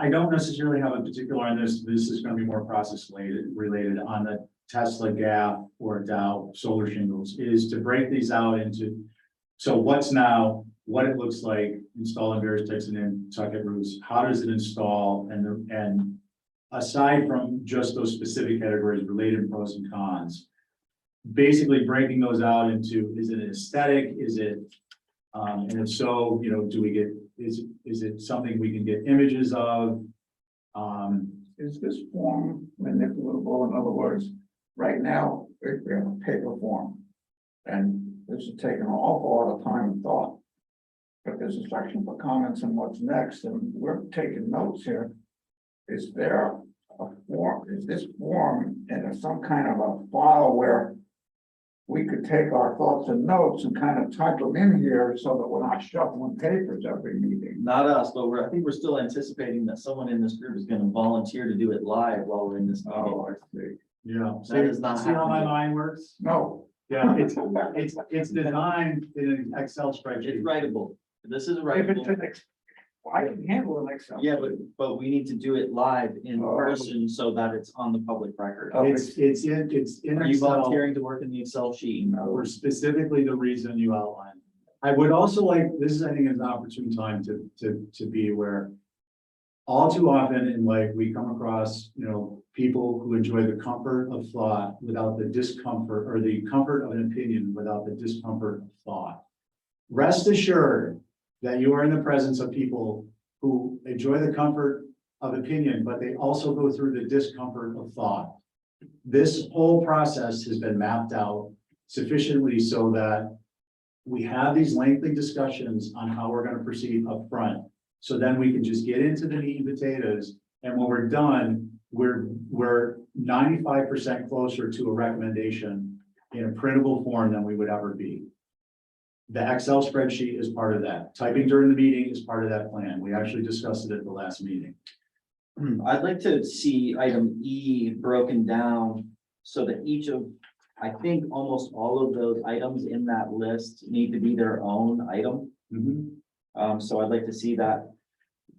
don't necessarily have a particular on this. This is going to be more process related on the Tesla gap or Dow solar shingles, is to break these out into, so what's now, what it looks like, install in various types of socket roofs, how does it install, and aside from just those specific categories, related pros and cons, basically breaking those out into, is it aesthetic, is it, and if so, do we get, is it something we can get images of? Is this form manipulable? In other words, right now, we have a paper form. And this is taking an awful lot of time and thought. But there's a section for comments and what's next, and we're taking notes here. Is there a form, is this form in some kind of a file where we could take our thoughts and notes and kind of type them in here so that we're not shuffling papers every meeting? Not us, but I think we're still anticipating that someone in this group is going to volunteer to do it live while we're in this meeting. Oh, I see. Yeah. That is not See how my happening. mind works? No, Yeah, it's designed in an Excel It's spreadsheet. writable. This is if it's writable. an I can handle an Excel. Yeah, but we need to do it live in Oh. person so that it's on the public record. Oh. It's in Are you Excel volunteering to work in the Excel sheet? for specifically the reason you outlined. I would also like, this is, I think, an opportune time to be aware. All too often in life, we come across, people who enjoy the comfort of thought without the discomfort, or the comfort of an opinion without the discomfort of thought. Rest assured that you are in the presence of people who enjoy the comfort of opinion, but they also go through the discomfort of thought. This whole process has been mapped out sufficiently so that we have these lengthy discussions on how we're going to proceed up front. So then we can just get into the meat and potatoes, and when we're done, we're 95% closer to a recommendation in a printable form than we would ever be. The Excel spreadsheet is part of that. Typing during the meeting is part of that plan. We actually discussed it at the last meeting. I'd like to see item E broken down so that each of, I think almost all of those items in that list need to be their own item. So I'd like to see that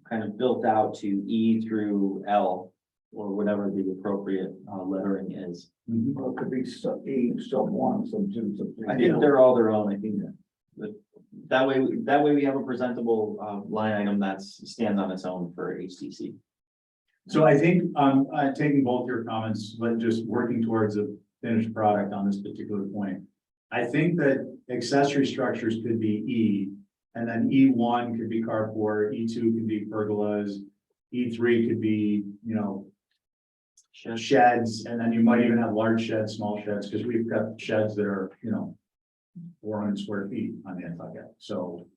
kind of built out to E through L or whatever the appropriate lettering is. Well, it could be sub E, sub one, sub two, sub three. I think they're all their own. I think that way we have a presentable line item that stands on its own for HTC. So I think, taking both your comments, but just working towards a finished product on this particular point. I think that accessory structures could be E, and then E1 could be carport, E2 could be pergolas, E3 could be, sheds, and then you might even have large sheds, small sheds, because we've got sheds that are, 400 square feet on Nantucket. So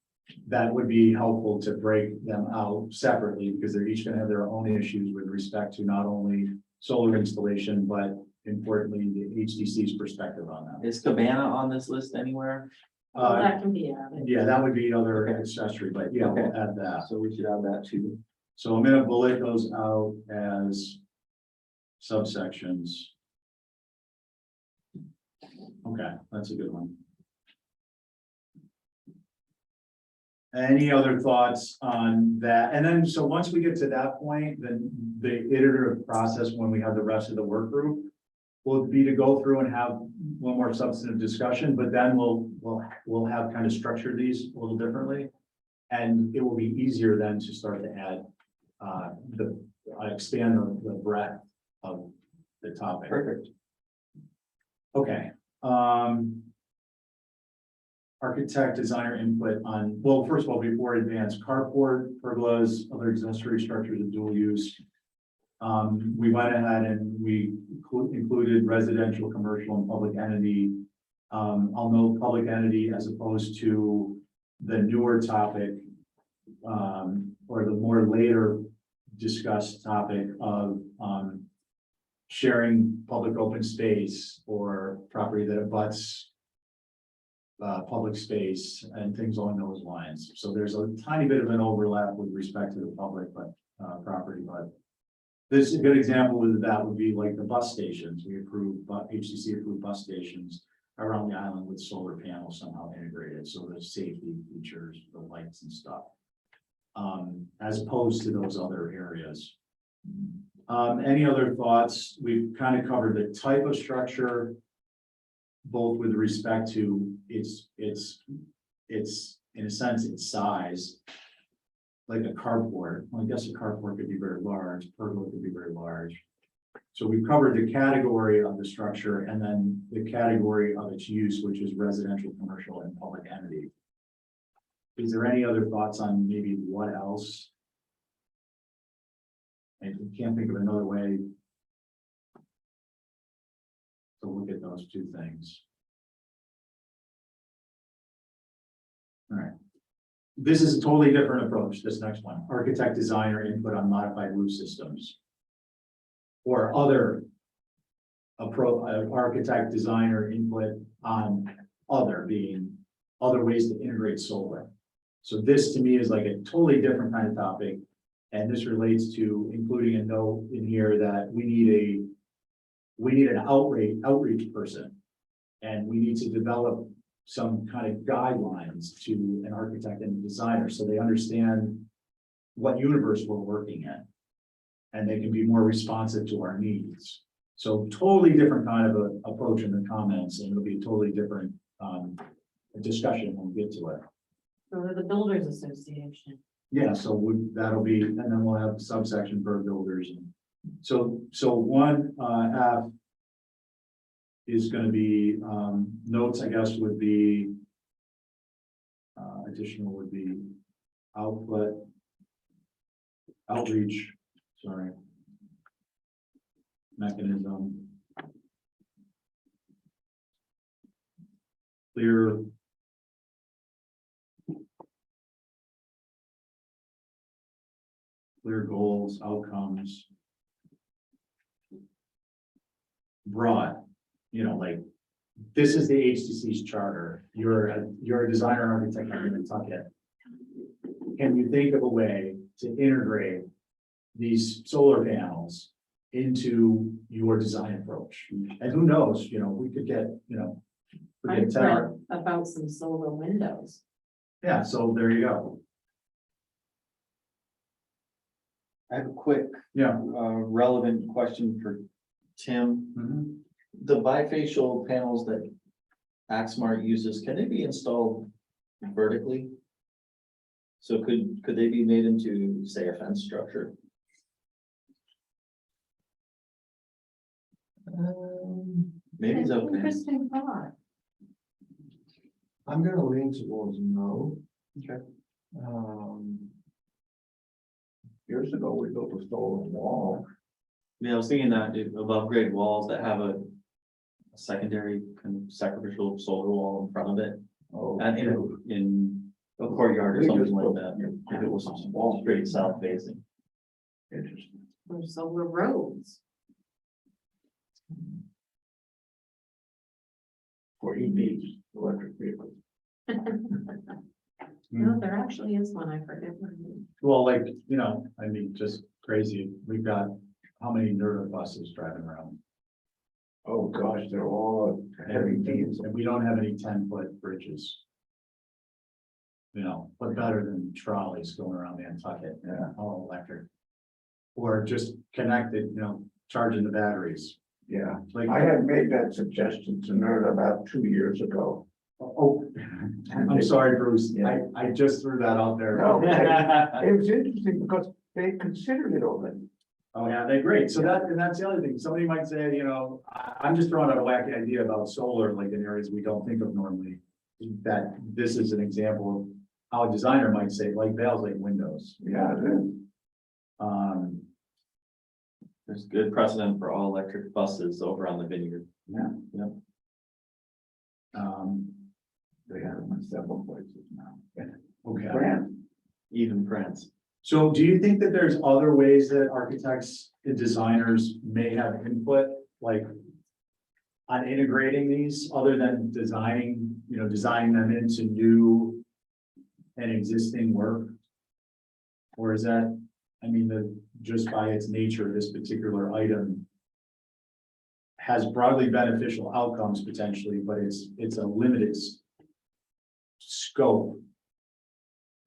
that would be helpful to break them out separately, because they're each gonna have their own issues with respect to not only solar installation, but importantly, the HDC's perspective on that. Is Cabana on this list anywhere? Well, that can be added. Yeah, that would be other accessory, but yeah, we'll Okay. add that. So we should add that too. So I'm gonna bullet those out as subsections. Okay, that's a good one. Any other thoughts on that? And then, so once we get to that point, then the iterative process, when we have the rest of the work group, will be to go through and have one more substantive discussion, but then we'll have kind of structured these a little differently. And it will be easier then to start to add, expand the breadth of the topic. Perfect. Okay, architect, designer input on, well, first of all, before I advance, carport, pergolas, other accessory structures of dual use. We went ahead and we included residential, commercial, and public entity. I'll note public entity as opposed to the newer topic, or the more later discussed topic of, sharing public open space or property that abuts public space and things along those lines. So there's a tiny bit of an overlap with respect to the public, but property, but this is a good example of that would be like the bus stations. We approved, HDC approved bus stations around the island with solar panels somehow integrated. So there's safety features, the lights and stuff. As opposed to those other areas. Any other thoughts? We've kind of covered the type of structure, both with respect to its in a sense, its size. Like a carport, well, I guess a carport could be very large, pergola could be very large. So we've covered the category of the structure and then the category of its use, which is residential, commercial, and public entity. Is there any other thoughts on maybe what else? I can't think of another way to look at those two things. All right. This is a totally different approach, this next one. Architect, designer, input on modified roof systems. Or other architect, designer, input on other ways to integrate solar. So this to me is like a totally different kind of topic. And this relates to including a note in here that we need an outreach person. And we need to develop some kind of guidelines to an architect and a designer so they understand what universe we're working in. And they can be more responsive to our needs. So totally different kind of a approach in the comments, and it'll be a totally different discussion when we get to it. So we're the Builders Association. Yeah, so that'll be, and then we'll have a subsection for builders. And so one F is going to be notes, I guess, would be additional would be outreach, sorry, mechanism, clear goals, outcomes, broad, you know, like, this is the HDC's charter, you're a designer and architect, I'm gonna tuck it. Can you think of a way to integrate these solar panels into your design approach? And who knows, you know, we could get, you know. we I get 10 read about some solar windows. Yeah, so there you go. I have a quick, Yeah. relevant question for Tim. Mhm. The bifacial panels that Axmart uses, can they be installed vertically? So could they be made into, say, a fence structure? Maybe it's okay. Interesting thought. I'm gonna lean towards no. Okay. Years ago, we built a solar wall. Yeah, I was thinking that above grade walls that have a secondary kind of sacrificial solar wall in front of it, Oh, and in a courtyard or We something just like built- that. If it was straight south facing. interesting. Or solar roads. For EVs, electric vehicles. No, there actually is one, I forget what it is. Well, like, you know, I mean, just crazy, we've got how many nerd buses driving around? Oh, gosh, they're all heavy diesel. And we don't have any 10-foot bridges. You know, but better than trolleys going around Nantucket, Yeah. all electric. Or just connected, you know, charging the batteries, Yeah, like. I had made that suggestion to NERD about 2 years ago. Oh, I'm sorry, Bruce, Yeah. I just threw that out there. No, it was interesting because they considered it already. Oh, yeah, they're great. So and that's the other thing. Somebody might say, you know, I'm just throwing out a wacky idea about solar, like in areas we don't think of normally. That this is an example of how a designer might say, like valves, like windows. Yeah, it is. Um, There's good precedent for all electric buses over on the vineyard. They have them in several places now. okay. France, Even France. So do you think that there's other ways that architects and designers may have input, like on integrating these, other than designing, you know, designing them into new and existing work? Or is that, I mean, just by its nature, this particular item has broadly beneficial outcomes potentially, but it's a limited scope.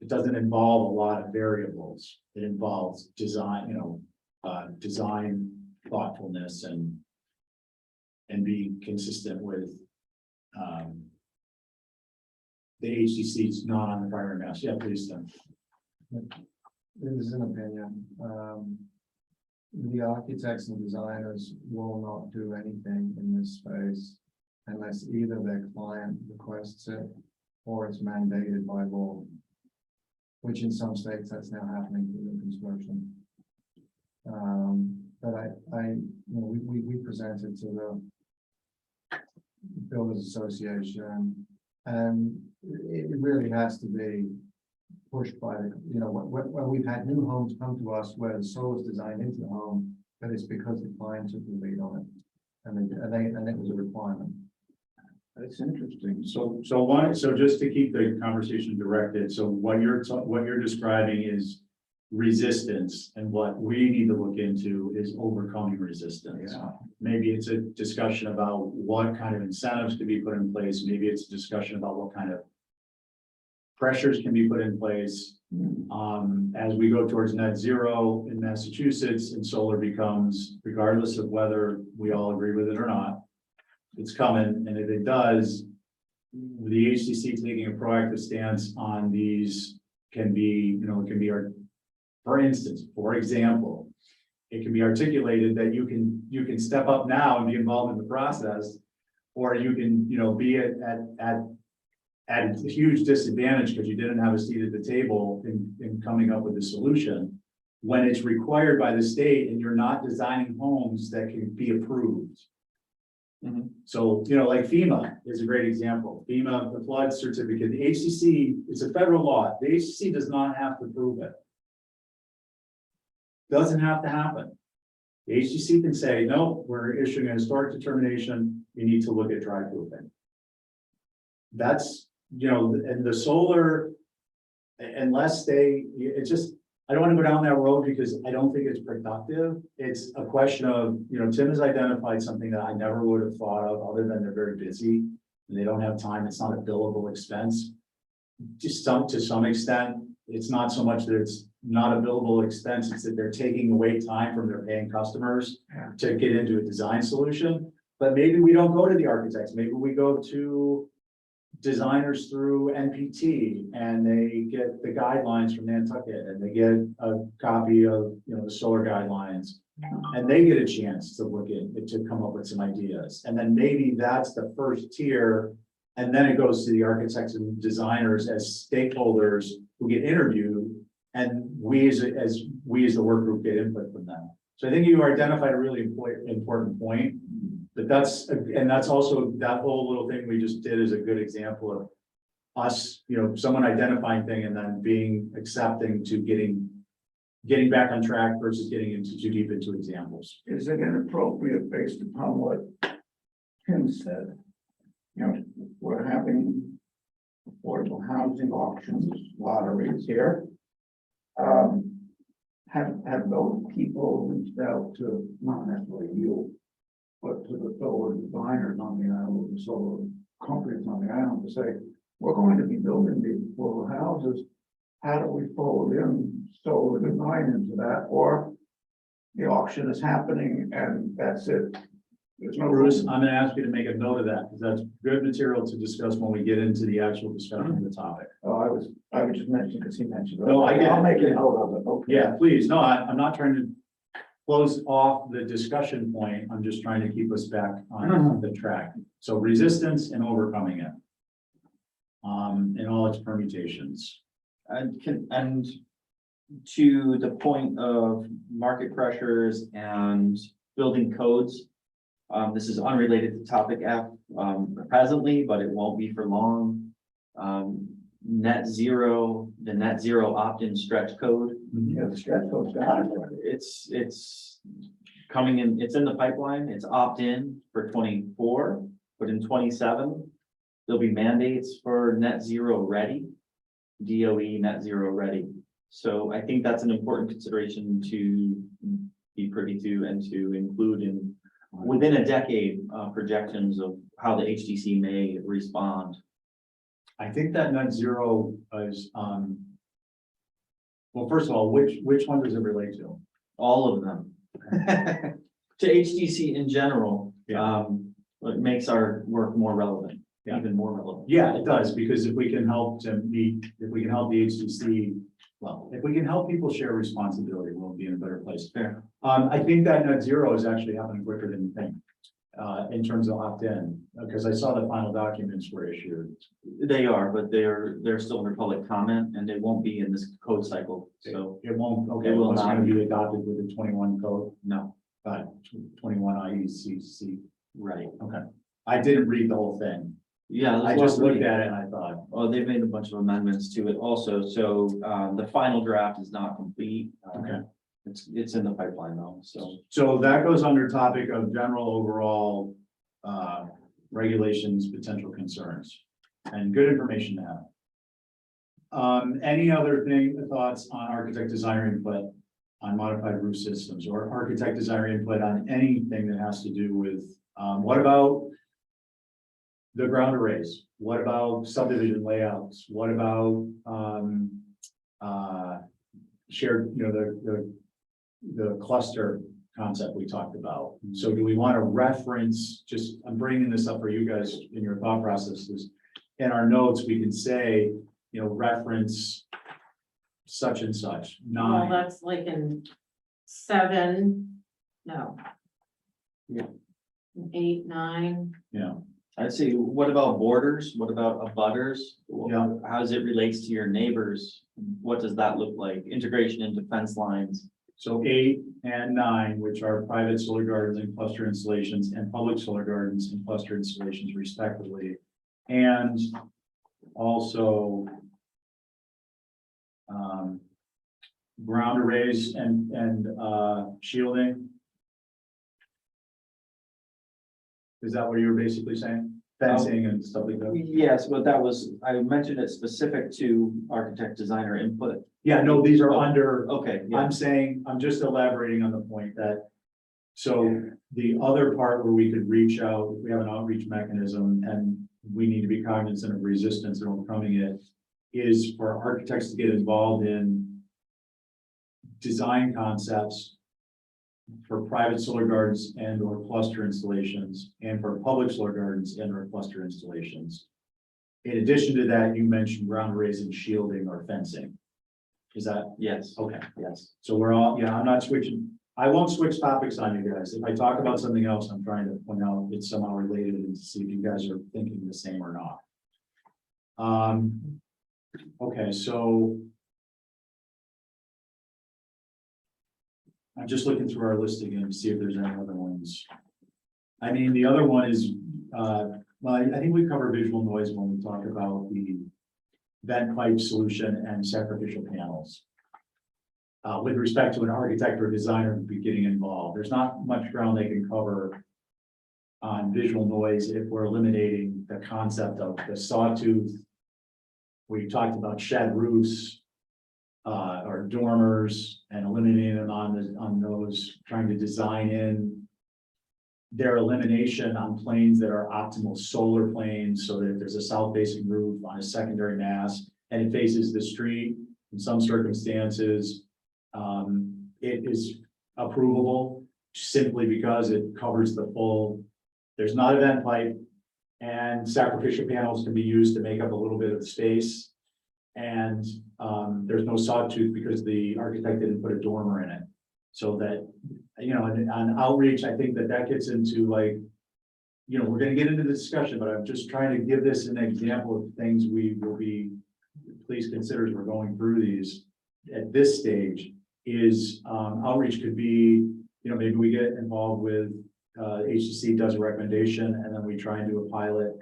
It doesn't involve a lot of variables. It involves design, you know, design thoughtfulness and being consistent with the HDC's not on the primary mass. Yeah, please, Tim. It is an opinion. The architects and designers will not do anything in this space unless either their client requests it or it's mandated by law, which in some states that's now happening through the construction. But you know, we presented to the Builders Association, and it really has to be pushed by, you know, when we've had new homes come to us where the solar is designed into the home, but it's because the client took the lead on it. And it was a requirement. that's interesting. So just to keep the conversation directed, so what you're describing is resistance, and what we need to look into is overcoming resistance. Yeah. Maybe it's a discussion about what kind of incentives to be put in place. Maybe it's a discussion about what kind of pressures can be put in place. As we go towards net zero in Massachusetts, and solar becomes, regardless of whether we all agree with it or not, it's coming, and if it does, the HDC taking a proactive stance on these can be, you know, it can be for instance, for example, it can be articulated that you can step up now and be involved in the process, or you can, you know, be at a huge disadvantage because you didn't have a seat at the table in coming up with a solution when it's required by the state and you're not designing homes that can be approved. So, you know, like FEMA is a great example. FEMA, the flood certificate, the HDC, it's a federal law. The HDC does not have to prove it. Doesn't have to happen. The HDC can say, no, we're issuing a historic determination, you need to look at dry proofing. That's, and the solar, unless it's just, I don't want to go down that road because I don't think it's productive. It's a question of, Tim has identified something that I never would have thought of, other than they're very busy and they don't have time. It's not a billable expense. To some extent, it's not so much that it's not a billable expense, it's that they're taking away time from their paying customers to get into a design solution. But maybe we don't go to the architects, maybe we go to designers through NPT and they get the guidelines from Nantucket and they get a copy of, the solar guidelines. And they get a chance to look at, to come up with some ideas. And then maybe that's the first tier. And then it goes to the architects and designers as stakeholders who get interviewed. And we as the work group get input from them. So I think you identified a really important point. But that's also, that whole little thing we just did is a good example of us, someone identifying thing and then being accepting to getting back on track versus getting into too deep into examples. Is it inappropriate based upon what Tim said? We're having affordable housing auctions, lotteries here. Have those people reached out to, not necessarily you, but to the solar designers on the island, the solar companies on the island to say, we're going to be building these affordable houses. How do we fold in solar design into that? Or the auction is happening and that's it. There's no Bruce, room. I'm gonna ask you to make a note of that, because that's good material to discuss when we get into the actual discussion of the topic. Oh, I was just mentioning because he mentioned it. No, I get it. I'll make a note of it. Okay. Yeah, please, no, I'm not trying to close off the discussion point, I'm just trying to keep us back on the track. So resistance and overcoming it. In all its permutations. And to the point of market pressures and building codes. This is unrelated to topic F, presently, but it won't be for long. Net zero, the net zero opt-in stretch code. Yeah, the stretch goes down. It's coming in, it's in the pipeline, it's opt-in for 24, but in 27, there'll be mandates for net zero ready, DOE net zero ready. So I think that's an important consideration to be privy to and to include in within a decade, projections of how the HDC may respond. I think that net zero is, well, first of all, which one does it relate to? All of them. To HDC in general, it makes our work more relevant, even more relevant. Yeah, it does, because if we can help the HDC, well, if we can help people share responsibility, we'll be in a better place. Fair. I think that net zero is actually happening quicker than you think, in terms of opt-in, because I saw the final documents were issued. They are, but they're still under public comment and they won't be in this code cycle. So It won't, okay, It will it's not gonna be adopted with the 21 code, no, 21 IECC. right. Okay, I didn't read the whole thing. Yeah. I just looked at it and I thought, Oh, they've made a bunch of amendments to it also. So the final draft is not complete. okay. It's in the pipeline though, so. So that goes under topic of general overall regulations, potential concerns, and good information to have. Any other thoughts on architect designer input on modified roof systems, or architect designer input on anything that has to do with, what about the ground arrays? What about subdivision layouts? What about shared, the cluster concept we talked about? So do we want to reference, just, I'm bringing this up for you guys in your thought processes. In our notes, we can say, reference such and such, Well, 9. that's like in 7, no. Yeah. 8, 9, I'd say, what about borders? What about abutters? Yeah. How does it relates to your neighbors? What does that look like? Integration into fence lines. So 8 and 9, which are private solar gardens and cluster installations, and public solar gardens and cluster installations respectively. And also ground arrays and shielding Is that what you were basically saying? Fencing and stuff like that? Yes, but that was, I mentioned it specific to architect designer input. Yeah, no, these are under, Okay, yeah, I'm saying, I'm just elaborating on the point that. So the other part where we could reach out, we have an outreach mechanism and we need to be cognizant of resistance and overcoming it. Is for architects to get involved in design concepts for private solar gardens and or cluster installations, and for public solar gardens and or cluster installations. In addition to that, you mentioned ground raising, shielding or fencing. Is that, yes, okay, yes. so we're all, yeah, I'm not switching, I won't switch topics on you guys. If I talk about something else, I'm trying to point out it's somehow related and to see if you guys are thinking the same or not. Okay, so. I'm just looking through our list again to see if there's any other ones. I mean, the other one is, well, I think we cover visual noise when we talk about the vent pipe solution and sacrificial panels. With respect to an architect or designer to be getting involved, there's not much ground they can cover on visual noise if we're eliminating the concept of the sawtooth. We talked about shed roofs, or dormers, and eliminating them on those, trying to design in their elimination on planes that are optimal solar planes, so that if there's a south facing roof on a secondary mast and it faces the street, in some circumstances, it is approvable simply because it covers the full. There's not a vent pipe, and sacrificial panels can be used to make up a little bit of the space. And there's no sawtooth because the architect didn't put a dormer in it. So that, you know, on outreach, I think that gets into like, you know, we're gonna get into the discussion, but I'm just trying to give this an example of things we will be, please consider as we're going through these at this stage is outreach could be, you know, maybe we get involved with HDC does a recommendation and then we try and do a pilot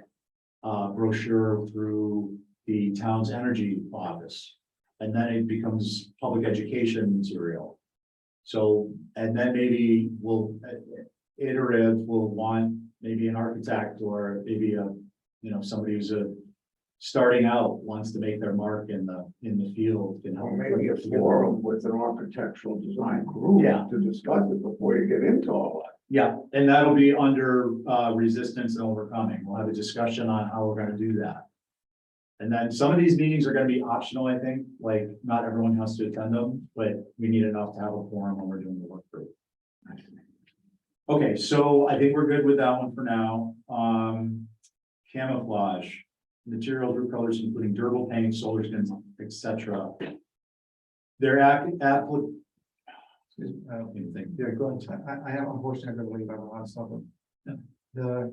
brochure through the town's energy office. And then it becomes public education material. So, and then maybe we'll iterative will want maybe an architect or maybe a, you know, somebody who's starting out wants to make their mark in the field. Can help Or maybe a forum with an architectural design group. Yeah. To discuss it before you get into all that. Yeah, and that'll be under resistance and overcoming. We'll have a discussion on how we're gonna do that. And then some of these meetings are gonna be optional, I think, like not everyone has to attend them, but we need enough to have a forum when we're doing the work group. Okay, so I think we're good with that one for now. Camouflage, material group colors, including durable paint, solar skins, etc. They're I don't even think. Yeah, go ahead. I have unfortunately, I believe I have a lot of stuff. The.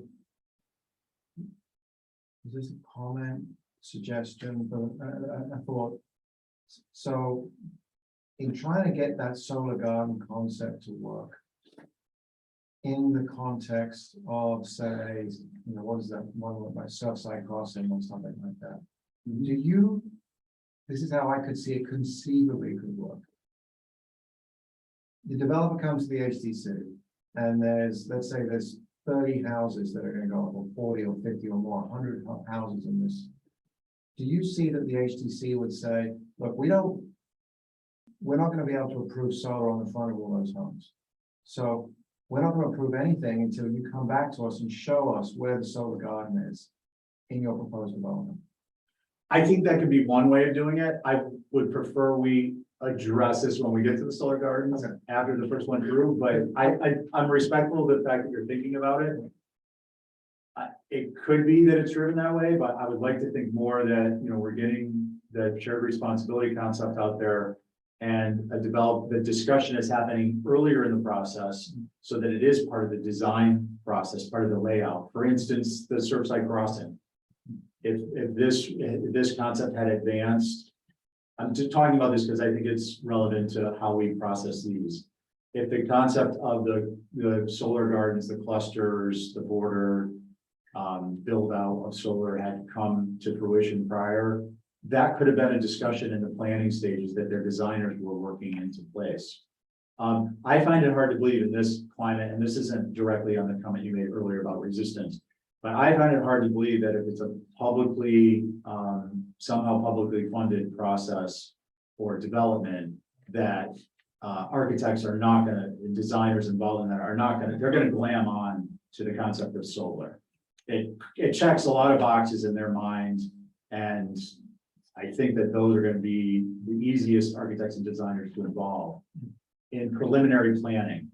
Is this a comment, suggestion, I thought. So. In trying to get that solar garden concept to work. In the context of, say, you know, what is that one with my Surfside Crossing or something like that? Do you, this is how I could see it conceivably could work. The developer comes to the HDC and there's, let's say there's 30 houses that are going to go up, or 40 or 50 or more, 100 houses in this. Do you see that the HDC would say, look, we're not going to be able to approve solar on the front of all those homes. So we're not going to approve anything until you come back to us and show us where the solar garden is in your proposed development. I think that could be one way of doing it. I would prefer we address this when we get to the solar gardens after the first one through, but I'm respectful of the fact that you're thinking about it. It could be that it's driven that way, but I would like to think more that, you know, we're getting the shared responsibility concept out there and the discussion is happening earlier in the process so that it is part of the design process, part of the layout. For instance, the Surfside Crossing. If this concept had advanced, I'm just talking about this because I think it's relevant to how we process these. If the concept of the solar gardens, the clusters, the border build out of solar had come to fruition prior, that could have been a discussion in the planning stages that their designers were working into place. I find it hard to believe in this climate, and this isn't directly on the comment you made earlier about resistance. But I find it hard to believe that if it's a publicly, somehow publicly funded process or development, that architects are not gonna, designers involved in that are not gonna, they're gonna glam on to the concept of solar. It checks a lot of boxes in their mind, and I think that those are gonna be the easiest architects and designers to involve in preliminary planning.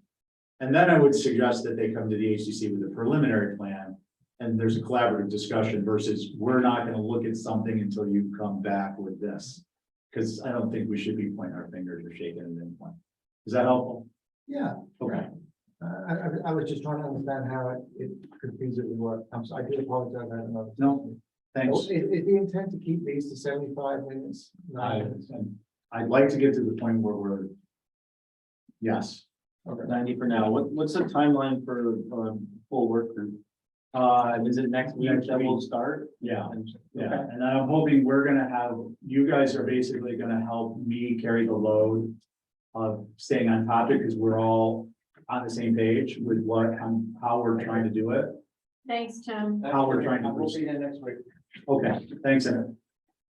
And then I would suggest that they come to the HDC with a preliminary plan, and there's a collaborative discussion versus we're not gonna look at something until you come back with this. Because I don't think we should be pointing our fingers or shaking at any point. Is that helpful? Yeah, Okay. I was just trying to understand how it could feasibly work. I do apologize. I had another. No, thanks. Is the intent to keep these to 75 minutes? I'd like to get to the point where we're. Yes, 90 for now. What's the timeline for full work group? Is it next week Next that we'll week. start? yeah, yeah, Okay. and I'm hoping we're gonna have, you guys are basically gonna help me carry the load of staying on topic, because we're all on the same page with what, how we're trying to do it. Thanks, Tim. How we're trying to We'll see you next week. Okay, thanks, Emmett.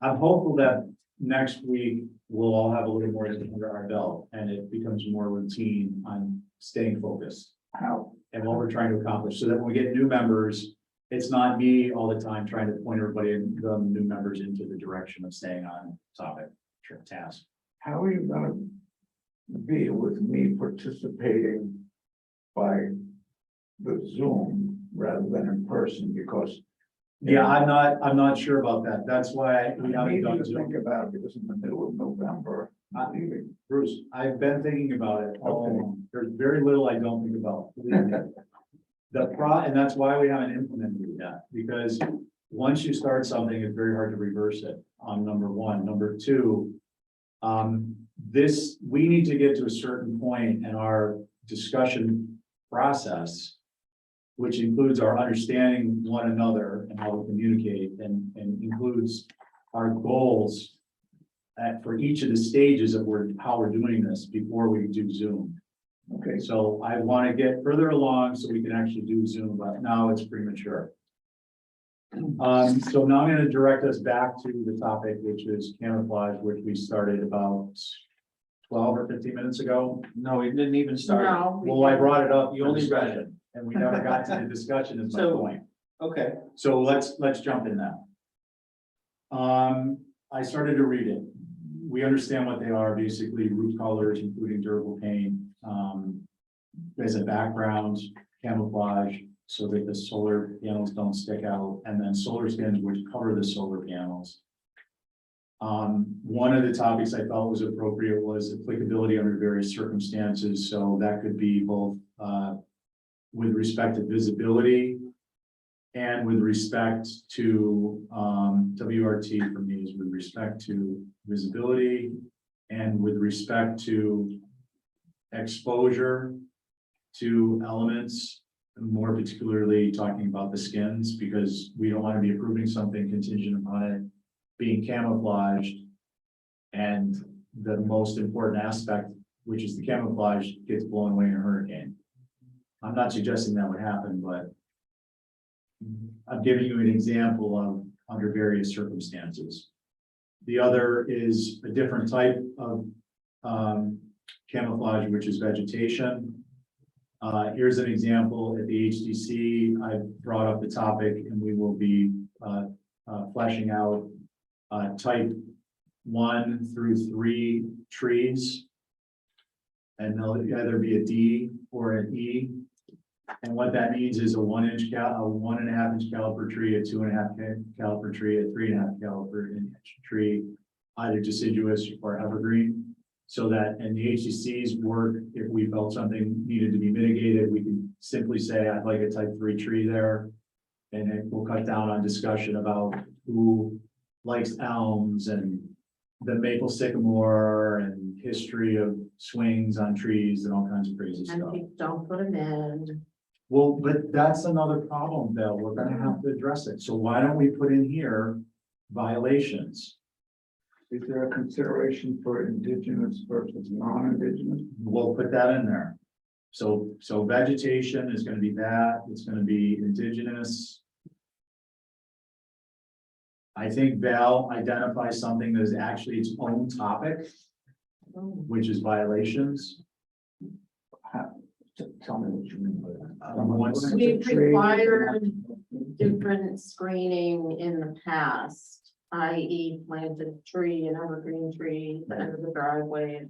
I'm hopeful that next week we'll all have a little more under our belt and it becomes more routine on staying focused How, and what we're trying to accomplish, so that when we get new members, it's not me all the time trying to point everybody and the new members into the direction of staying on topic, task. how are you gonna be with me participating by the Zoom rather than in person? Because Yeah, I'm not sure about that. That's why we I haven't need you done to Zoom. think about it, because in the middle of November, I'm leaving. Bruce, I've been thinking about it all Okay. along. There's very little I don't think about. Believe me. And that's why we haven't implemented it yet, because once you start something, it's very hard to reverse it, number one. Number two, we need to get to a certain point in our discussion process, which includes our understanding one another and how we communicate, and includes our goals for each of the stages of how we're doing this before we do Zoom. Okay, So I want to get further along so we can actually do Zoom, but now it's premature. So now I'm going to direct us back to the topic, which is camouflage, which we started about 12 or 15 minutes ago. No, we didn't even start. No. we Well, I didn't. brought it up. You for only read discussion, and we never got to the discussion is my So- point. Okay. So let's jump in now. I started to read it. We understand what they are, basically roof colors, including durable paint, as a background, camouflage, so that the solar panels don't stick out, and then solar skins which cover the solar panels. One of the topics I thought was appropriate was applicability under various circumstances, so that could be both, with respect to visibility and with respect to, WRT for me is with respect to visibility and with respect to exposure to elements, more particularly talking about the skins, because we don't want to be approving something contingent upon it being camouflaged. And the most important aspect, which is the camouflage, gets blown away in a hurricane. I'm not suggesting that would happen, but I'm giving you an example of under various circumstances. The other is a different type of camouflage, which is vegetation. Here's an example at the HDC. I brought up the topic, and we will be fleshing out type 1 through 3 trees. And they'll either be a D or an E. And what that means is a 1 inch a 1.5 inch caliper tree, a 2.5 caliper tree, a 3.5 caliper inch tree, either deciduous or evergreen. So that in the HDC's work, if we felt something needed to be mitigated, we can simply say, I'd like a type 3 tree there. And it will cut down on discussion about who likes elms and the maple sycamore and history of swings on trees and all kinds of crazy And stuff. people don't put them in. Well, but that's another problem, Bill. We're gonna have to address it. So why don't we put in here violations? Is there a consideration for indigenous versus non-indigenous? We'll put that in there. So vegetation is gonna be that, it's gonna be indigenous. I think Val identifies something that is actually its own topic, which is violations. Tell me what you mean by that. Once- We've required different screening in the past, i.e. plant a tree, an evergreen tree, at the end of the driveway,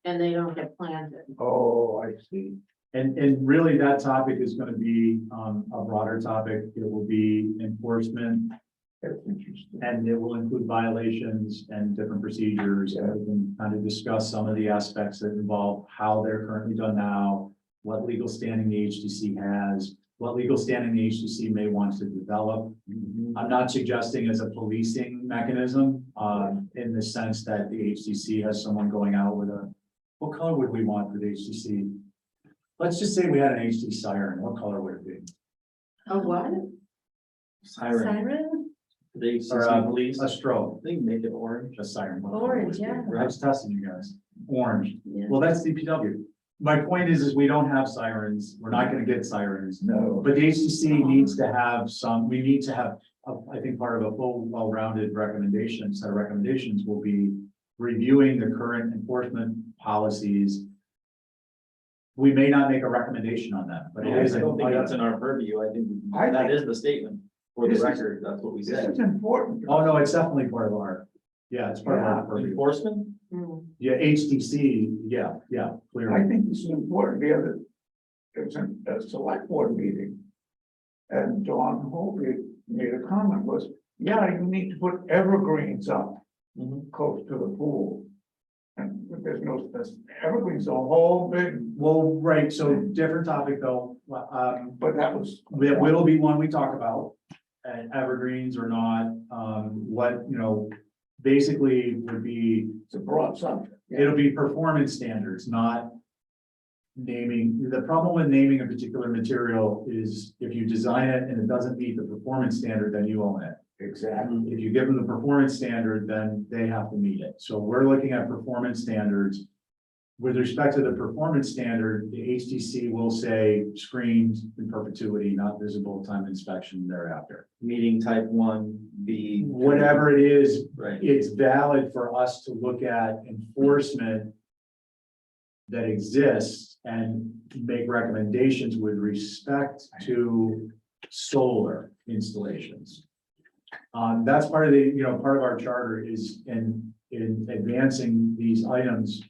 and they don't get planted. Oh, I see. And really that topic is gonna be, a broader topic. It will be enforcement, That's interesting. and it will include violations and different procedures. And we can kind of discuss some of the aspects that involve how they're currently done now, what legal standing the HDC has, what legal standing the HDC may want to develop. I'm not suggesting as a policing mechanism, in the sense that the HDC has someone going out with what color would we want for the HDC? Let's just say we had an HD siren, what color would it be? A what? Siren, Siren? they Or, police, A strobe, they make it orange. a siren. what color Orange, would it be? yeah. I was testing you guys, orange. Yeah. Well, that's DPW. My point is we don't have sirens, we're not gonna get sirens. No. But the HCC needs to have some, we need to have, I think part of a full, well-rounded recommendation, set of recommendations will be reviewing the current enforcement policies. We may not make a recommendation on that, but it is. I don't think that's in our purview. I think I that think- is the statement for the This is- record. That's what we This said. is important. Oh, no, it's definitely part of our, yeah, it's part of our purview. Enforcement? Hmm. Yeah, HDC, yeah, I clearly. think this is important. The other, it was a select board meeting. And Dawn Holby made a comment was, yeah, you need to put evergreens up close to the pool. And there's no, there's evergreens, a whole big, Well, right, so different topic though, but that was. that will be one we talk about. And evergreens or not, what, basically would be, It's a broad subject. it'll be performance standards, not naming. The problem with naming a particular material is if you design it and it doesn't meet the performance standard, then you own it. Exactly. If you give them the performance standard, then they have to meet it. So we're looking at performance standards. With respect to the performance standard, the HDC will say screened in perpetuity, not visible time inspection thereafter. Meeting type 1B. Whatever it is, Right. it's valid for us to look at enforcement that exists and make recommendations with respect to solar installations. That's part of the, part of our charter is in advancing these items.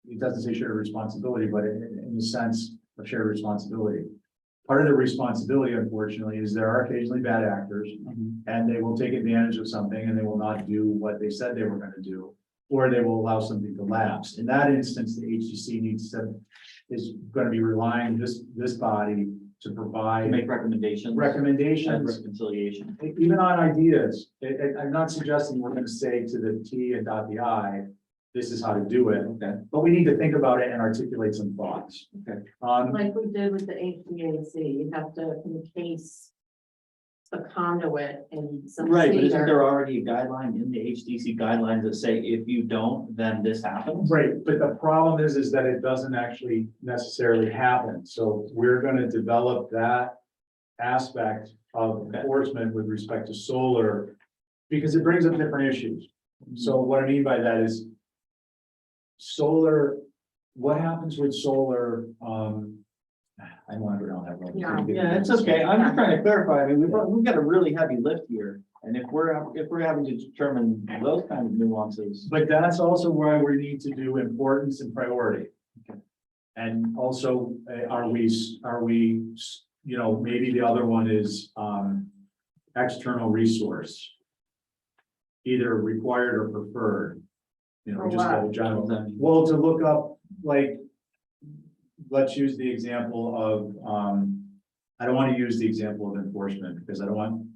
It doesn't say shared responsibility, but in the sense of shared responsibility. Part of the responsibility, unfortunately, is there are occasionally bad actors and they will take advantage of something and they will not do what they said they were going to do, or they will allow something to lapse. In that instance, the HGC is going to be relying this body to To provide make recommendations. And recommendations, reconciliation. even on ideas. I'm not suggesting we're going to say to the T and dot the I, this is how to do it, Okay. but we need to think about it and articulate some thoughts. Okay. Like we did with the HVAC, you have to encase the conduit in some Right, but isn't cedar. there already a guideline in the HDC guidelines that say if you don't, then this happens? Right, but the problem is that it doesn't actually necessarily happen. So we're gonna develop that aspect of Okay. enforcement with respect to solar, because it brings up different issues. So what I mean by that is solar, what happens with solar, I don't want to go down that road. Yeah. Yeah, it's okay. I'm just trying to clarify. I mean, we've got a really heavy lift here. And if we're having to determine those kind of nuances. But that's also why we need to do importance and priority. And also, are we, maybe the other one is, external resource. Either required or preferred. For Just what? go general. Well, to look up, like, let's use the example of, I don't want to use the example of enforcement because I don't want,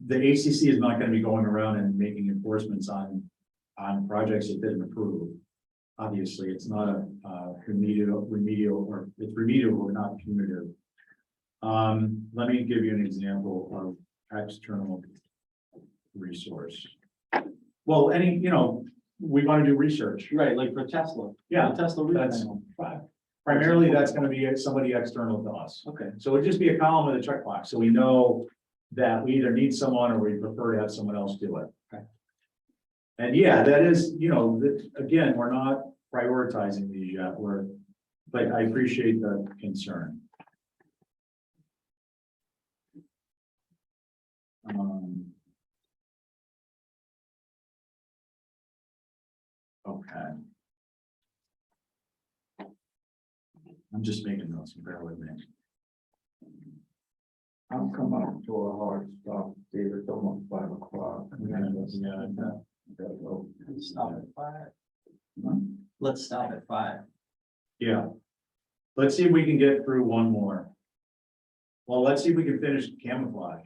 the ACC is not going to be going around and making enforcements on projects it didn't approve. Obviously, it's not a remedial, or it's remedial, but not punitive. Let me give you an example of external resource. Well, we want to do research. Right, like for Tesla. Yeah, The Tesla roof that's panel. primarily that's gonna be somebody external to us. Okay, So it'd just be a column with a checkbox, so we know that we either need someone or we prefer to have someone else do it. Okay. And yeah, that is, again, we're not prioritizing these yet, but I appreciate the concern. Okay. I'm just making notes, bear with me. I'm coming up to a hard stop, David, it's almost 5 o'clock. Gotta go. let's stop at 5. Huh? Let's stop at 5. Yeah. Let's see if we can get through one more. Well, let's see if we can finish camouflage.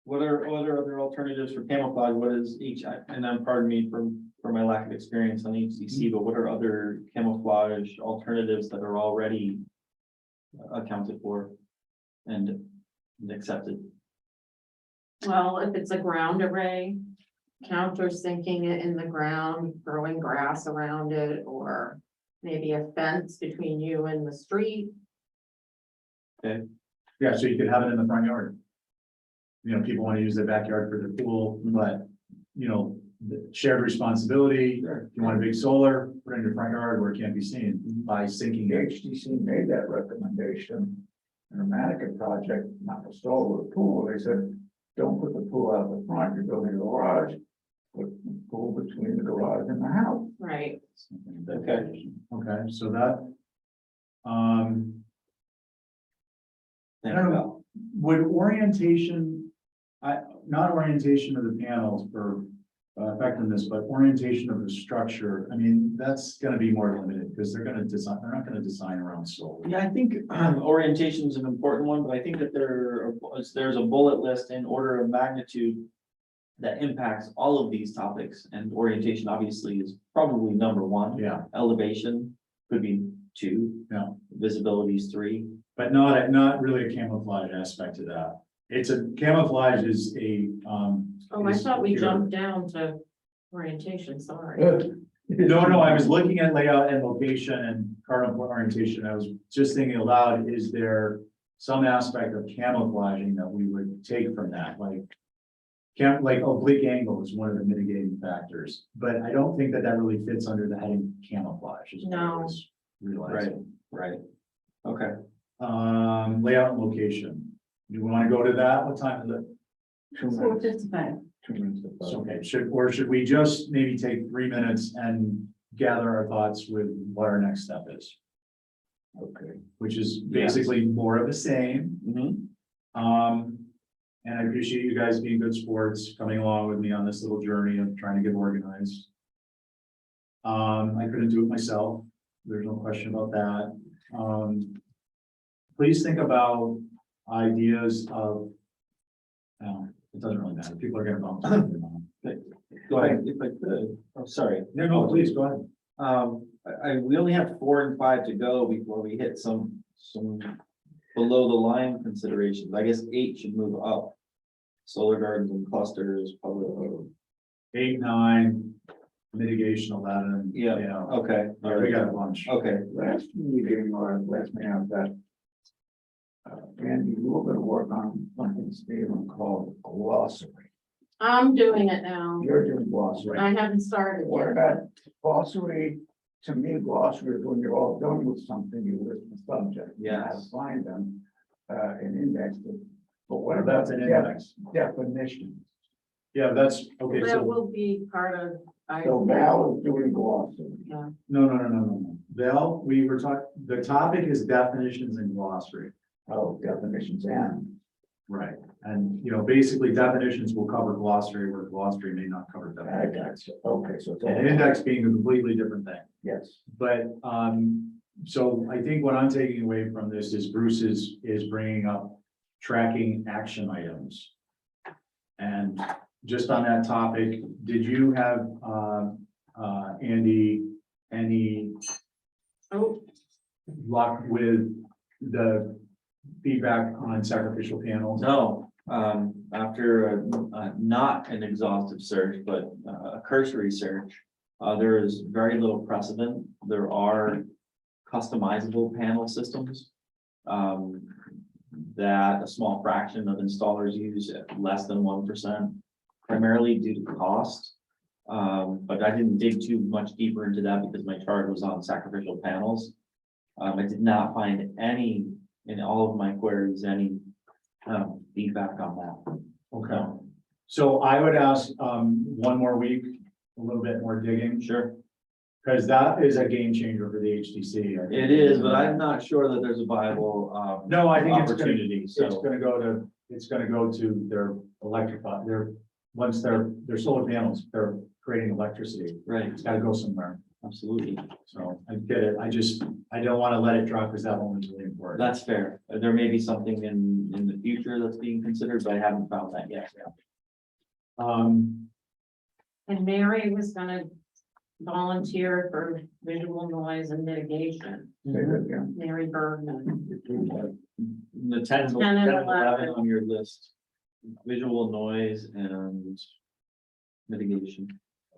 What are other alternatives for camouflage? What is each, and then pardon me for my lack of experience on HDC, but what are other camouflage alternatives that are already accounted for and accepted? Well, if it's a ground array, countersinking it in the ground, growing grass around it, or maybe a fence between you and the street. Yeah, so you could have it in the front yard. People want to use their backyard for their pool, but, the shared responsibility. Sure. If you want a big solar, put it in your front yard where it can't be seen by sinking The it. HDC made that recommendation in a Manicat project, not the solar, the pool. They said, don't put the pool out the front, you're building a garage. Put the pool between the garage and the house. Right. Okay. Okay, so that. I don't know, would orientation, not orientation of the panels for effectiveness, but orientation of the structure, that's gonna be more limited, because they're not gonna design around solar. Yeah, I think orientation is an important one, but I think that there's a bullet list in order of magnitude that impacts all of these topics, and orientation obviously is probably number 1. Yeah, Elevation could be 2. Yeah. Visibility is 3. but not really a camouflage aspect to that. Camouflage is a, Oh, I is thought we pure- jumped down to orientation, sorry. No, I was looking at layout and location and cardinal point orientation. I was just thinking aloud, is there some aspect of camouflaging that we would take from that? Like oblique angle is one of the mitigating factors, but I don't think that really fits under the heading camouflage. Is what I No. was realizing. Right. Okay. Layout and location. Do we want to go to that? What time is it? 2 minutes, 2 minutes. to It's 5. okay, should we just maybe take 3 minutes and gather our thoughts with what our next step is, Okay. which is basically more of the same. And I appreciate you guys being good sports, coming along with me on this little journey of trying to get organized. I couldn't do it myself. There's no question about that. Please think about ideas of, it doesn't really matter. People are gonna bump. Go ahead, if I could. Oh, sorry. No, please, go ahead. We only have 4 and 5 to go before we hit some below the line considerations. I guess 8 should move up. Solar gardens and clusters, public road. 8, 9, mitigation 11. Yeah. Okay. Yeah, we got a bunch. Okay. Last meeting or last meeting of that. Andy, you were gonna work on something Stephen called glossary. I'm doing it now. You're doing glossary. I haven't started What yet. about glossary? To me, glossary is when you're all done with something, you list the subject. You have to Yes. find them, and index them. But what about That's an index. definitions? Yeah, that's, okay, That so, will be part of. So Val is doing glossary. Yeah. no. Val, the topic is definitions and glossary. Oh, definitions and. Right. And, basically definitions will cover glossary, where glossary may not cover I definitions. got you. Okay, so it's all. And index being a completely different thing. Yes. But, so I think what I'm taking away from this is Bruce is bringing up tracking action items. And just on that topic, did you have, Andy, any Oh, luck with the feedback on sacrificial panels? No, after not an exhaustive search, but a cursory search, there is very little precedent. There are customizable panel systems that a small fraction of installers use at less than 1%, primarily due to cost. But I didn't dig too much deeper into that because my charge was on sacrificial panels. I did not find any, in all of my queries, any feedback on that. Okay. So I would ask, one more week, a little bit more digging, Sure, because that is a game changer for the HDC. I think. it is, but I'm not sure that there's a viable No, I think it's gonna, opportunity, it's so, gonna go to, it's gonna go to their electrified, once their solar panels, they're creating electricity. right, It's gotta go somewhere. absolutely. So I get it. I don't want to let it drop because that one was really important. That's fair. There may be something in the future that's being considered, but I haven't found that yet. Um, And Mary was gonna volunteer for visual noise and mitigation, Say that again. Mary Bergman. The 10 10 and 11 on your list, visual noise and mitigation.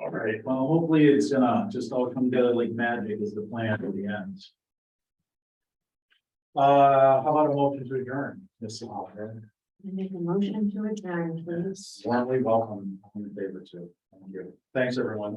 all right, well, hopefully it's gonna just all come together like magic is the plan at the end. How about a motion to adjourn? This Make a motion to adjourn, please. warmly welcome. I'm in favor too. Thank you. Thanks, everyone.